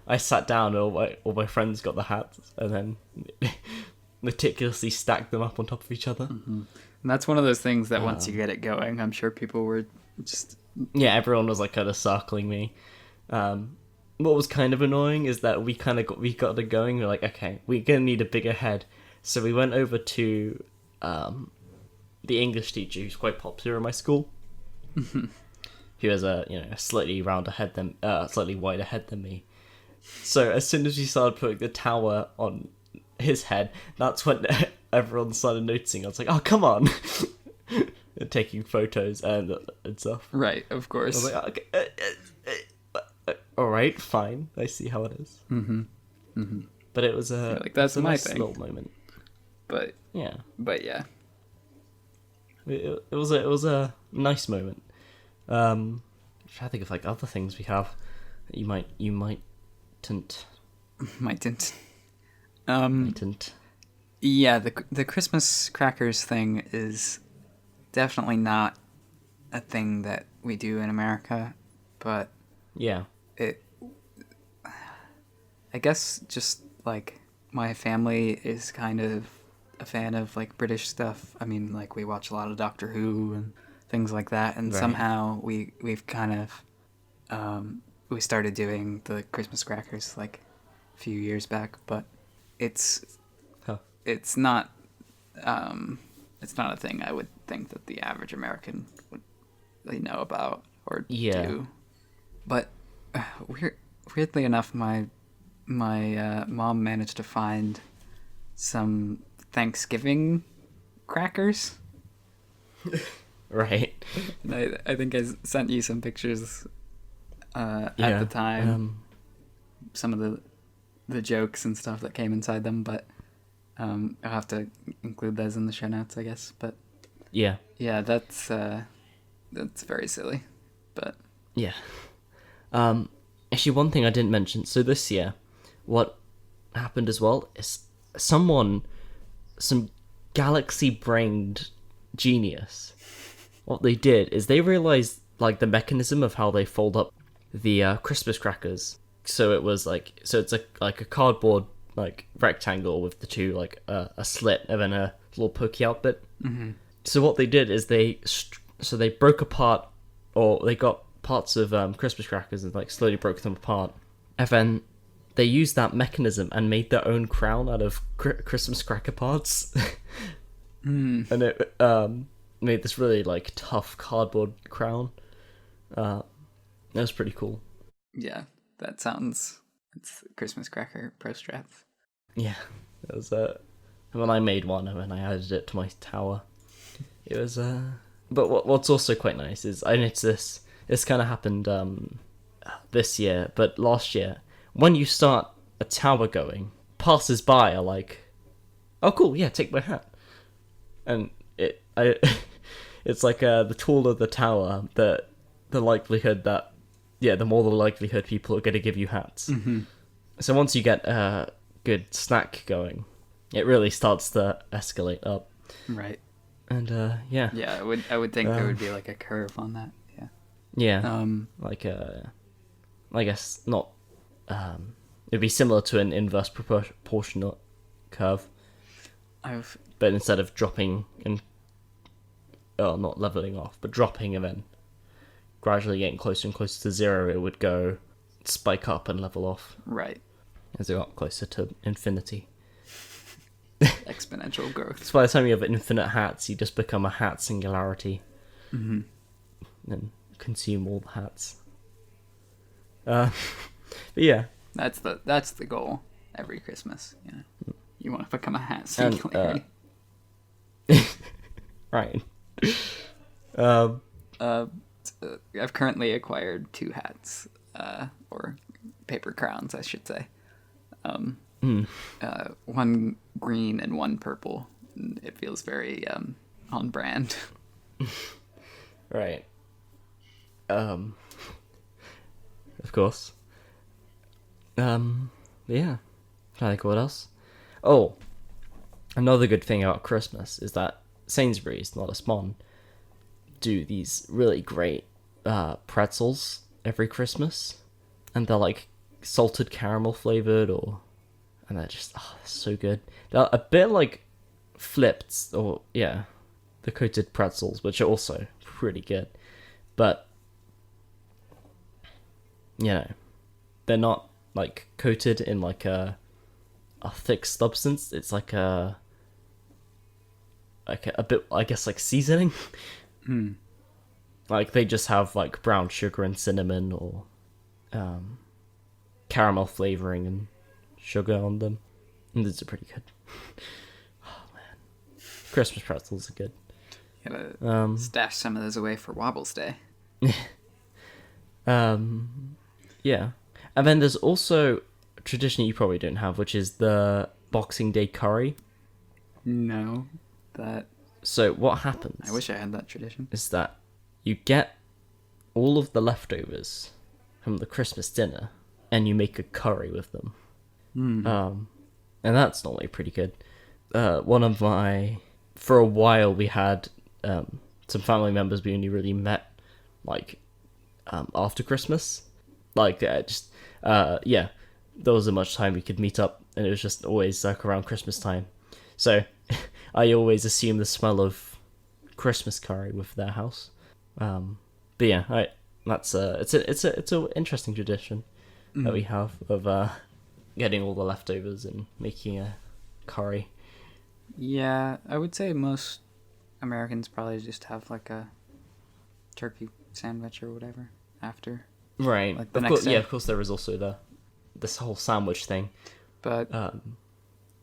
I sat down and all my friends got the hats, and then meticulously stacked them up on top of each other. Mm-hmm. And that's one of those things that once you get it going, I'm sure people were just... Yeah, everyone was like kind of circling me. What was kind of annoying is that we got it going. We're like, okay, we're gonna need a bigger head, so we went over to the English teacher who's quite popular in my school. He has a slightly rounder head than slightly wider head than me. So as soon as we started putting the tower on his head, that's when everyone started noticing. I was like, oh, come on. Taking photos and stuff. Right, of course. I was like, okay, all right, fine. I see how it is. Mm-hmm. Mm-hmm. But it was that's my nice thing. little moment. But yeah. It was a nice moment. I'm trying to think of like other things we have. You mightn't. Mightn't. Yeah, the Christmas crackers thing is definitely not a thing that we do in America, but yeah, I guess just like my family is kind of a fan of like British stuff. I mean, like we watch a lot of Doctor Who and things like that, and somehow we've kind of we started doing the Christmas crackers like a few years back, but it's not a thing I would think that the average American would really know about or do. But weirdly enough, my mom managed to find some Thanksgiving crackers Right. And I think I sent you some pictures at Yeah. the time, some of the jokes and stuff that came inside them, but I'll have to include those in the show notes, I guess. But Yeah. yeah, that's very silly, but Yeah. Actually, one thing I didn't mention. So this year, what happened as well is some galaxy-brained genius. What they did is they realized like the mechanism of how they fold up the Christmas crackers. So it was it's like a cardboard like rectangle with the two like a slit and then a little pokey out bit. mm-hmm. So what they did is they broke apart, or they got parts of Christmas crackers and like slowly broke them apart, and then they used that mechanism and made their own crown out of Christmas cracker parts. And it made this really like tough cardboard crown. That was pretty cool. Yeah, it's Christmas cracker pro strats. Yeah, it was. When I made one and then I added it to my tower, it was. But what's also quite nice is I noticed this. This kind of happened this year, but last year, when you start a tower going, passers-by are like, "Oh, cool, yeah, take my hat," and it's like the taller the tower, the likelihood that, the more the likelihood people are going to give you hats. Mm-hmm. So once you get a good snack going, it really starts to escalate up. Right. And yeah. Yeah, I would think there would be like a curve on that. Yeah. Yeah. Like I guess not. It'd be similar to an inverse proportional curve, but instead of dropping and not leveling off, but dropping and then gradually getting closer and closer to zero, it would go spike up and level off. Right. As it got closer to infinity. Exponential growth. So by the time you have infinite hats, you just become a hat singularity. Mm-hmm. And consume all the hats. But yeah. That's the goal every Christmas. You know, you want to become a hat singularity. Right. I've currently acquired 2 hats, or paper crowns, I should say. One green and one purple. It feels very on brand. Right. Of course. Yeah. Trying to think what else. Oh, another good thing about Christmas is that Sainsbury's, not a spawn, do these really great pretzels every Christmas, and they're like salted caramel flavored, and they're just so good. They're a bit like flipped, or the coated pretzels, which are also pretty good, but they're not like coated in like a thick substance. It's like a bit, I guess, like seasoning. Like they just have like brown sugar and cinnamon, or caramel flavoring and sugar on them, and these are pretty good. Oh man, Christmas pretzels are good. Gotta stash some of those away for Wabbles Day. Yeah, and then there's also a tradition you probably don't have, which is the Boxing Day curry. No, that. So what happens? I wish I had that tradition. Is that you get all of the leftovers from the Christmas dinner, and you make a curry with them. And that's normally pretty good. For a while we had some family members we only really met like after Christmas. Like there wasn't much time we could meet up, and it was just always like around Christmas time. So I always assume the smell of Christmas curry with their house. But yeah, it's a interesting tradition that we have of getting all the leftovers and making a curry. Yeah, I would say most Americans probably just have like a turkey sandwich or whatever after. Right. Like the next day. Yeah, of course there is also this whole sandwich thing. But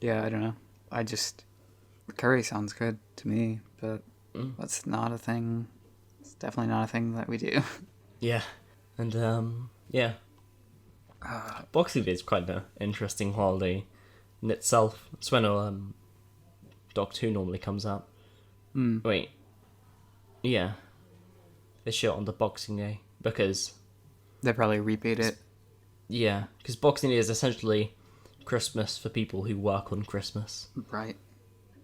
yeah, I don't know. The curry sounds good to me, but That's not a thing. It's definitely not a thing that we do. Yeah, and yeah. Boxing Day is quite an interesting holiday in itself. It's when Doctor Who normally comes out. Wait, yeah, they show it on the Boxing Day because They probably repeat it. yeah, because Boxing Day is essentially Christmas for people who work on Christmas. Right.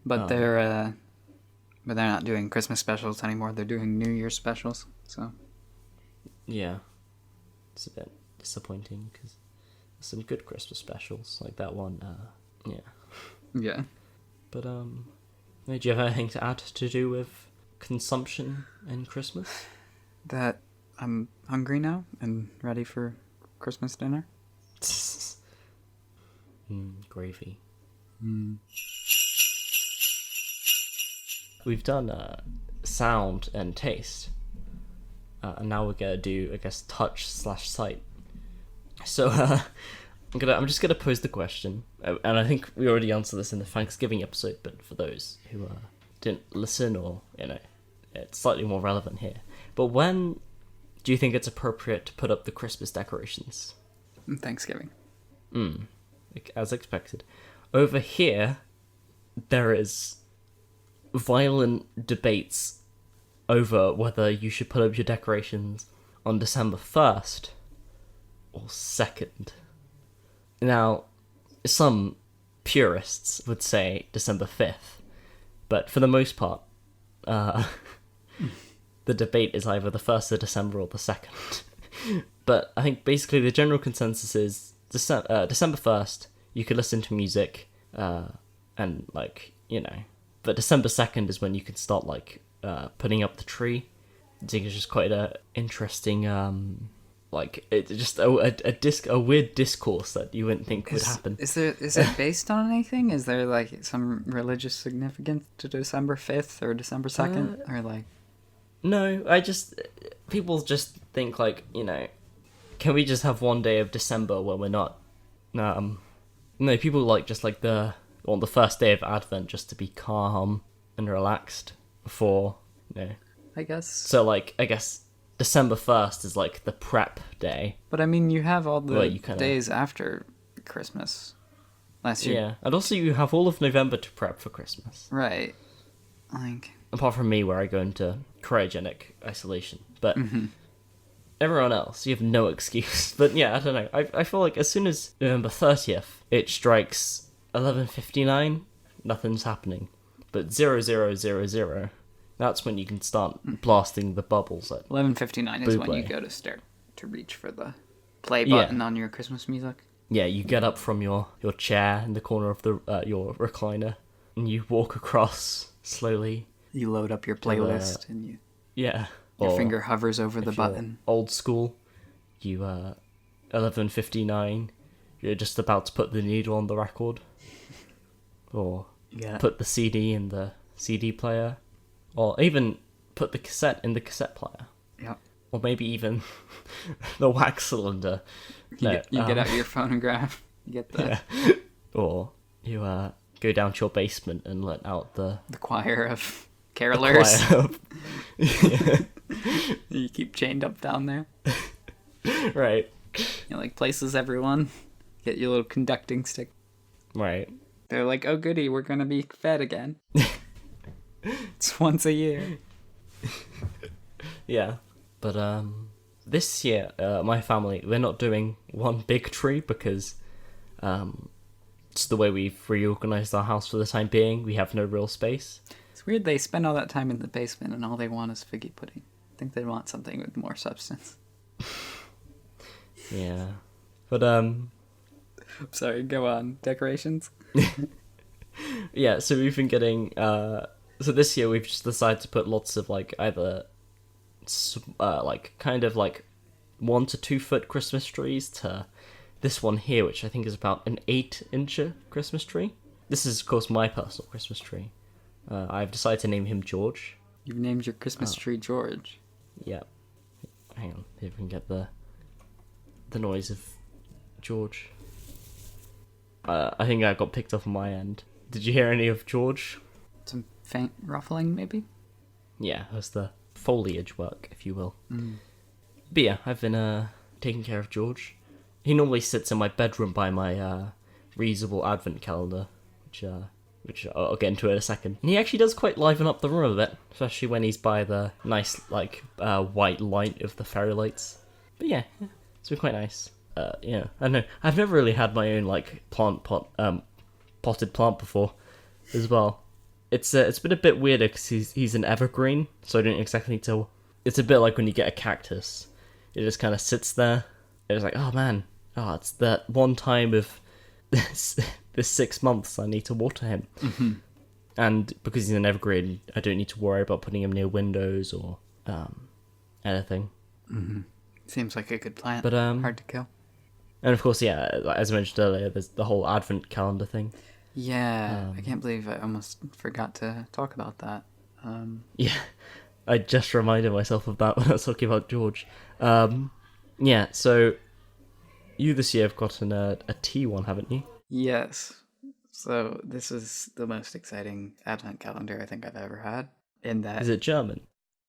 But they're not doing Christmas specials anymore. They're doing New Year's specials. So Yeah, it's a bit disappointing because there's some good Christmas specials like that one. Yeah, yeah. but do you have anything to add to do with consumption and Christmas? That I'm hungry now and ready for Christmas dinner. Gravy. We've done sound and taste, and now we're gonna do, I guess, touch/sight. So I'm just gonna pose the question, and I think we already answered this in the Thanksgiving episode, but for those who didn't listen, or it's slightly more relevant here. But when do you think it's appropriate to put up the Christmas decorations? Thanksgiving. As expected. Over here, there is violent debates over whether you should put up your decorations on December 1st or 2nd. Now, some purists would say December 5th, but for the most part, the debate is either the 1st of December or the 2nd. But I think basically the general consensus is December 1st, you could listen to music, and but December 2nd is when you can start putting up the tree. I think it's just quite a interesting, it's just a weird discourse that you wouldn't think would happen. Is it based on anything? Is there some religious significance to December 5th or December 2nd? Or No, people just think can we just have one day of December where we're not, no, people on the first day of Advent just to be calm and relaxed before, I guess. So, I guess December 1st is, the prep day. But, I mean, you have all the days after Christmas. Yeah, and also you have all of November to prep for Christmas. Right. Apart from me, where I go into cryogenic isolation. But everyone else, you have no excuse. But, yeah, I don't know. I feel like as soon as November 30th, it strikes 11:59, nothing's happening. But 00:00, that's when you can start blasting the bubbles at 11:59 is when you go to start to reach for the play button on your Christmas music. Yeah, you get up from your chair in the corner of your recliner, and you walk across slowly. You load up your playlist, and your finger hovers over the button. Old school, you 11:59, you're just about to put the needle on the record, or put the CD in the CD player, or even put the cassette in the cassette player. Yeah. Or maybe even the wax cylinder. You get out your phonograph. You get the... Yeah. Or you go down to your basement and let out the choir of carolers. You keep chained up down there. Right. Places everyone. Get your little conducting stick. Right. They're like, oh goody, we're gonna be fed again. It's once a year. Yeah. But this year, my family, we're not doing one big tree because it's the way we've reorganized our house for the time being. We have no real space. It's weird they spend all that time in the basement and all they want is figgy pudding. I think they want something with more substance. Yeah. But sorry, go on. Decorations? Yeah, so we've been getting so this year we've just decided to put lots of either 1 to 2 foot Christmas trees to this one here, which I think is about an 8-inch Christmas tree. This is of course my personal Christmas tree. I've decided to name him George. You've named your Christmas tree George. Yeah. Hang on, see if we can get the noise of George. I think I got picked up on my end. Did you hear any of George? Some faint ruffling, maybe? yeah, as the foliage work, if you will. Mm. But yeah, I've been taking care of George. He normally sits in my bedroom by my reusable advent calendar, which I'll get into in a second. And he actually does quite liven up the room a bit, especially when he's by the nice white light of the fairy lights. But yeah, it's been quite nice. Yeah, I don't know. I've never really had my own like potted plant before, as well. It's been a bit weirder because he's an evergreen, so I don't exactly need to. It's a bit like when you get a cactus. It just kind of sits there. It's like, oh man, it's that one time of this 6 months I need to water him. Mm-hmm. And because he's an evergreen, I don't need to worry about putting him near windows or anything. Mm-hmm. Seems like a good plant, but hard to kill. And of course, yeah, as I mentioned earlier, there's the whole advent calendar thing. Yeah, I can't believe I almost forgot to talk about that. Yeah, I just reminded myself of that when I was talking about George. Yeah, so you this year have gotten a T1, haven't you? Yes. So this is the most exciting advent calendar I think I've ever had. In that, Is it German?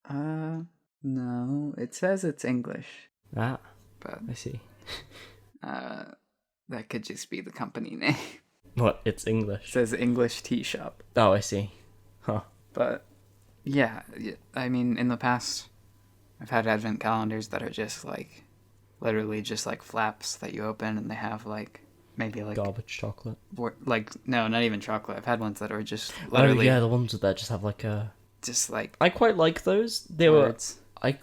No, it says it's English. Ah, but I see. That could just be the company name. What? It's It English. says English Tea Shop. Oh, I see. Huh. But yeah, I mean, in the past, I've had advent calendars that are just like, literally just like flaps that you open, and they have like maybe like Garbage chocolate. No, not even chocolate. I've had ones that are just literally. Oh yeah, the ones that just have like a. Just like. I quite like those. They words. I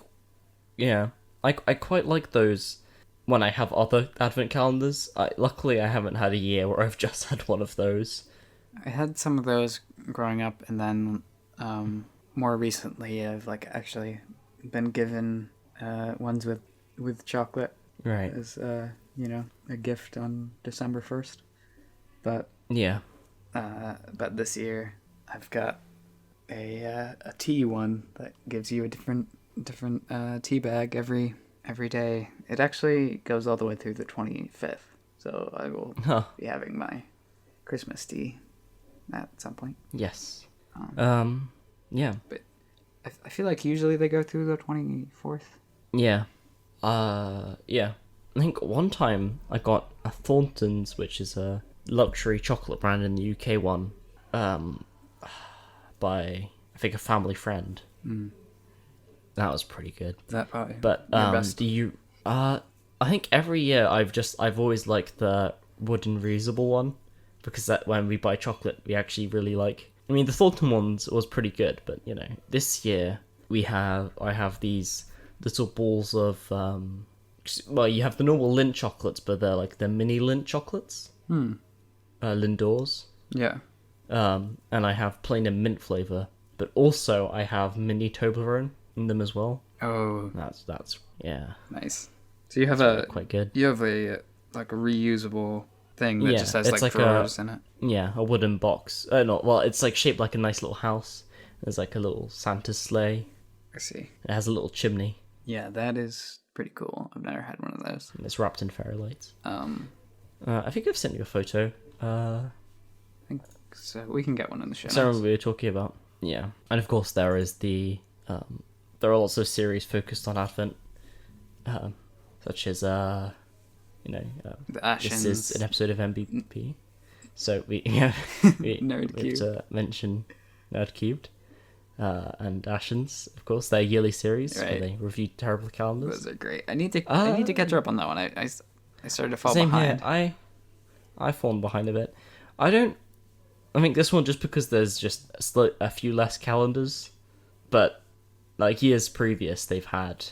quite like those when I have other advent calendars. Luckily, I haven't had a year where I've just had one of those. I had some of those growing up, and then more recently, I've like actually been given ones with chocolate, right, as a gift on December 1st. But yeah, but this year I've got a tea one that gives you a different tea bag every day. It actually goes all the way through the 25th, so I will be having my Christmas tea at some point. Yes. Yeah. But I feel like usually they go through the 24th. Yeah. Yeah. I think one time I got a Thornton's, which is a luxury chocolate brand in the UK one, by I think a family friend. Mm. That was pretty good. That probably. But do you? I think every year I've always liked the wooden reusable one, because that when we buy chocolate we actually really like. I mean, the Thornton ones was pretty good, but this year I have these little balls of well, you have the normal Lindt chocolates, but they're like the mini Lindt chocolates. Lindors. Yeah. And I have plain and mint flavor, but also I have mini Toblerone in them as well. Oh, that's yeah. Nice. So you have quite good. You have a like a reusable thing that just has like drawers in it. Yeah, a wooden box. It's like shaped like a nice little house. There's like a little Santa sleigh. I see. It has a little chimney. Yeah, that is pretty cool. I've never had one of those. And it's wrapped in fairy lights. I think I've sent you a photo. I think so. We can get one in the show notes. Something we were talking about. Yeah, and of course there is the. There are also series focused on Advent, such as the Ashens. This is an episode of MBP, so we Nerd have to mention Nerd Cubed and Ashens, of course, their yearly series where they review terrible calendars. Those are great. I need to catch up on that one. I started to fall behind. Here. I fallen behind a bit. I think this one just because there's just a few less calendars, but like years previous they've had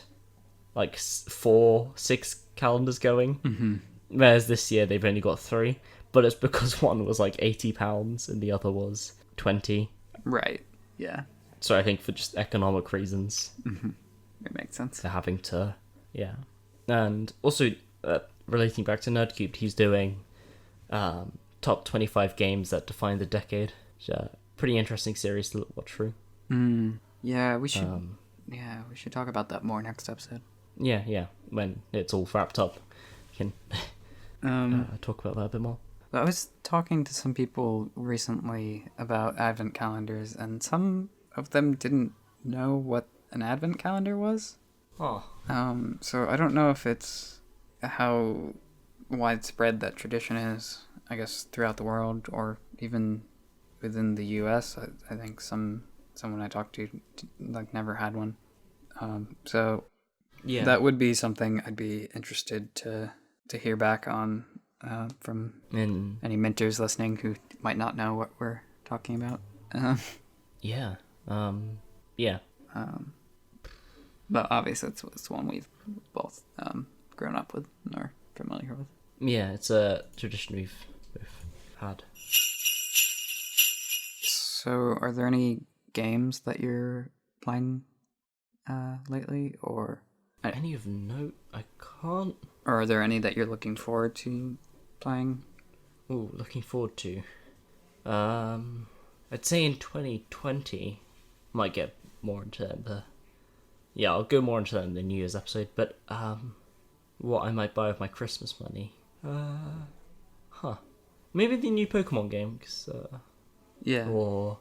like 4-6 calendars going. Mm-hmm. Whereas this year they've only got 3, but it's because one was like £80 and the other was 20. Right. Yeah. So I think for just economic reasons, it makes sense. they're having to, yeah. And also relating back to Nerdcubed, he's doing top 25 games that define the decade. Which, pretty interesting series to watch through. Yeah, we should. We should talk about that more next episode. Yeah. When it's all wrapped up, we can talk about that a bit more. I was talking to some people recently about advent calendars, and some of them didn't know what an advent calendar was. Oh. So I don't know if it's how widespread that tradition is, I guess, throughout the world or even within the U.S. I think someone I talked to like never had one. So Yeah. that would be something I'd be interested to hear back on from any minters listening who might not know what we're talking about. Yeah. Yeah. But obviously it's one we've both grown up with and are familiar with. Yeah, it's a tradition we've had. So are there any games that you're playing lately, or Any of note? I can't. or are there any that you're looking forward to playing? Ooh, looking forward to. I'd say in 2020, might get more into the. Yeah, I'll go more into that in the New Year's episode. But what I might buy with my Christmas money. Maybe the new Pokemon game, Yeah. or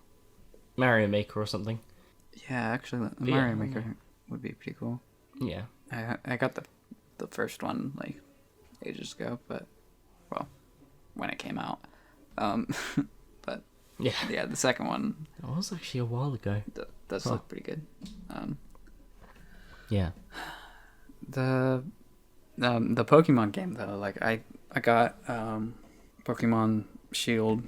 Mario Maker or something. Yeah, actually, the Mario Maker would be pretty cool. Yeah. I got the first one like ages ago, but well, when it came out. But yeah, the second one. It was actually a while ago. Does look pretty good. Yeah. The Pokemon game though, like I got Pokemon Shield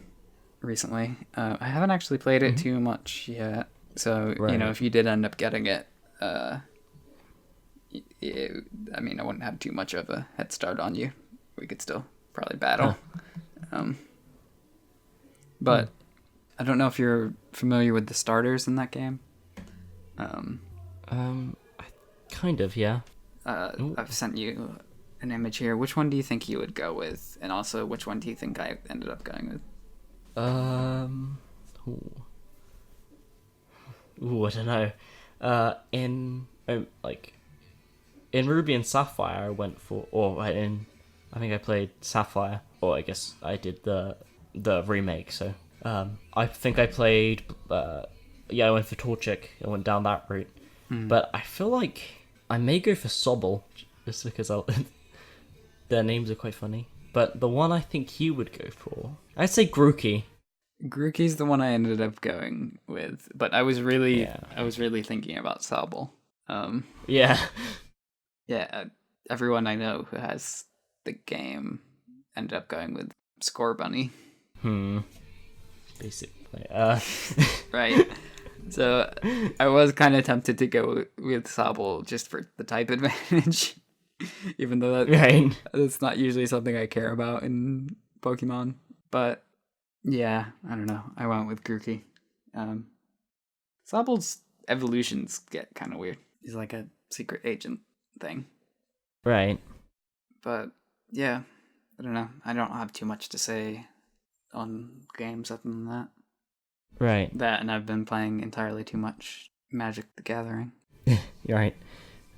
recently. I haven't actually played it too much yet, so Right. if you did end up getting it, I mean, I wouldn't have too much of a head start on you. We could still probably battle. But I don't know if you're familiar with the starters in that game. Kind of, yeah. I've sent you an image here. Which one do you think you would go with? And also, which one do you think I ended up going with? I don't know. In Ruby and Sapphire, I went for, I think I played Sapphire, or I guess I did the remake. So, I think I played, I went for Torchic. I went down that route, but I feel like I may go for Sobble just because their names are quite funny. But the one I think you would go for, I'd say Grookey. Grookey's the one I ended up going with, but I was really thinking about Sobble. Yeah. Yeah, everyone I know who has the game ended up going with Score Bunny. Basically. Right. So I was kind of tempted to go with Sobble just for the type advantage, even though that's not usually something I care about in Pokemon. But yeah, I don't know. I went with Grookey. Sobble's evolutions get kind of weird. He's like a secret agent thing. Right. But yeah, I don't know. I don't have too much to say on games other than that. Right. That, and I've been playing entirely too much Magic the Gathering. You're right.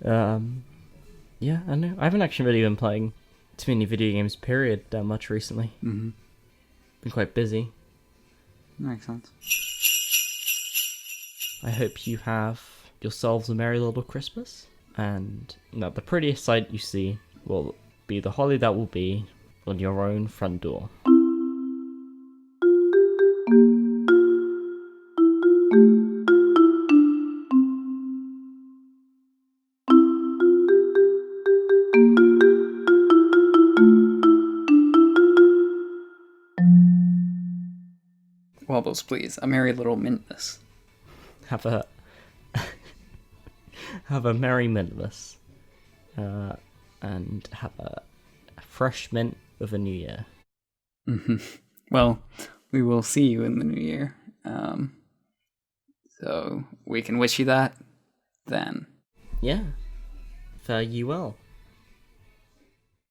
Yeah, I know. I haven't actually really been playing too many video games, period, that much recently. Mm-hmm. Been quite busy. Makes sense. I hope you have yourselves a merry little Christmas, and the prettiest sight you see will be the holly that will be on your own front door. Wabbles, please. A merry little Mintmas. Have a merry Mintmas, and have a fresh mint of a new year. Mm-hmm. Well, we will see you in the new year. So we can wish you that then. Yeah. Fare you well.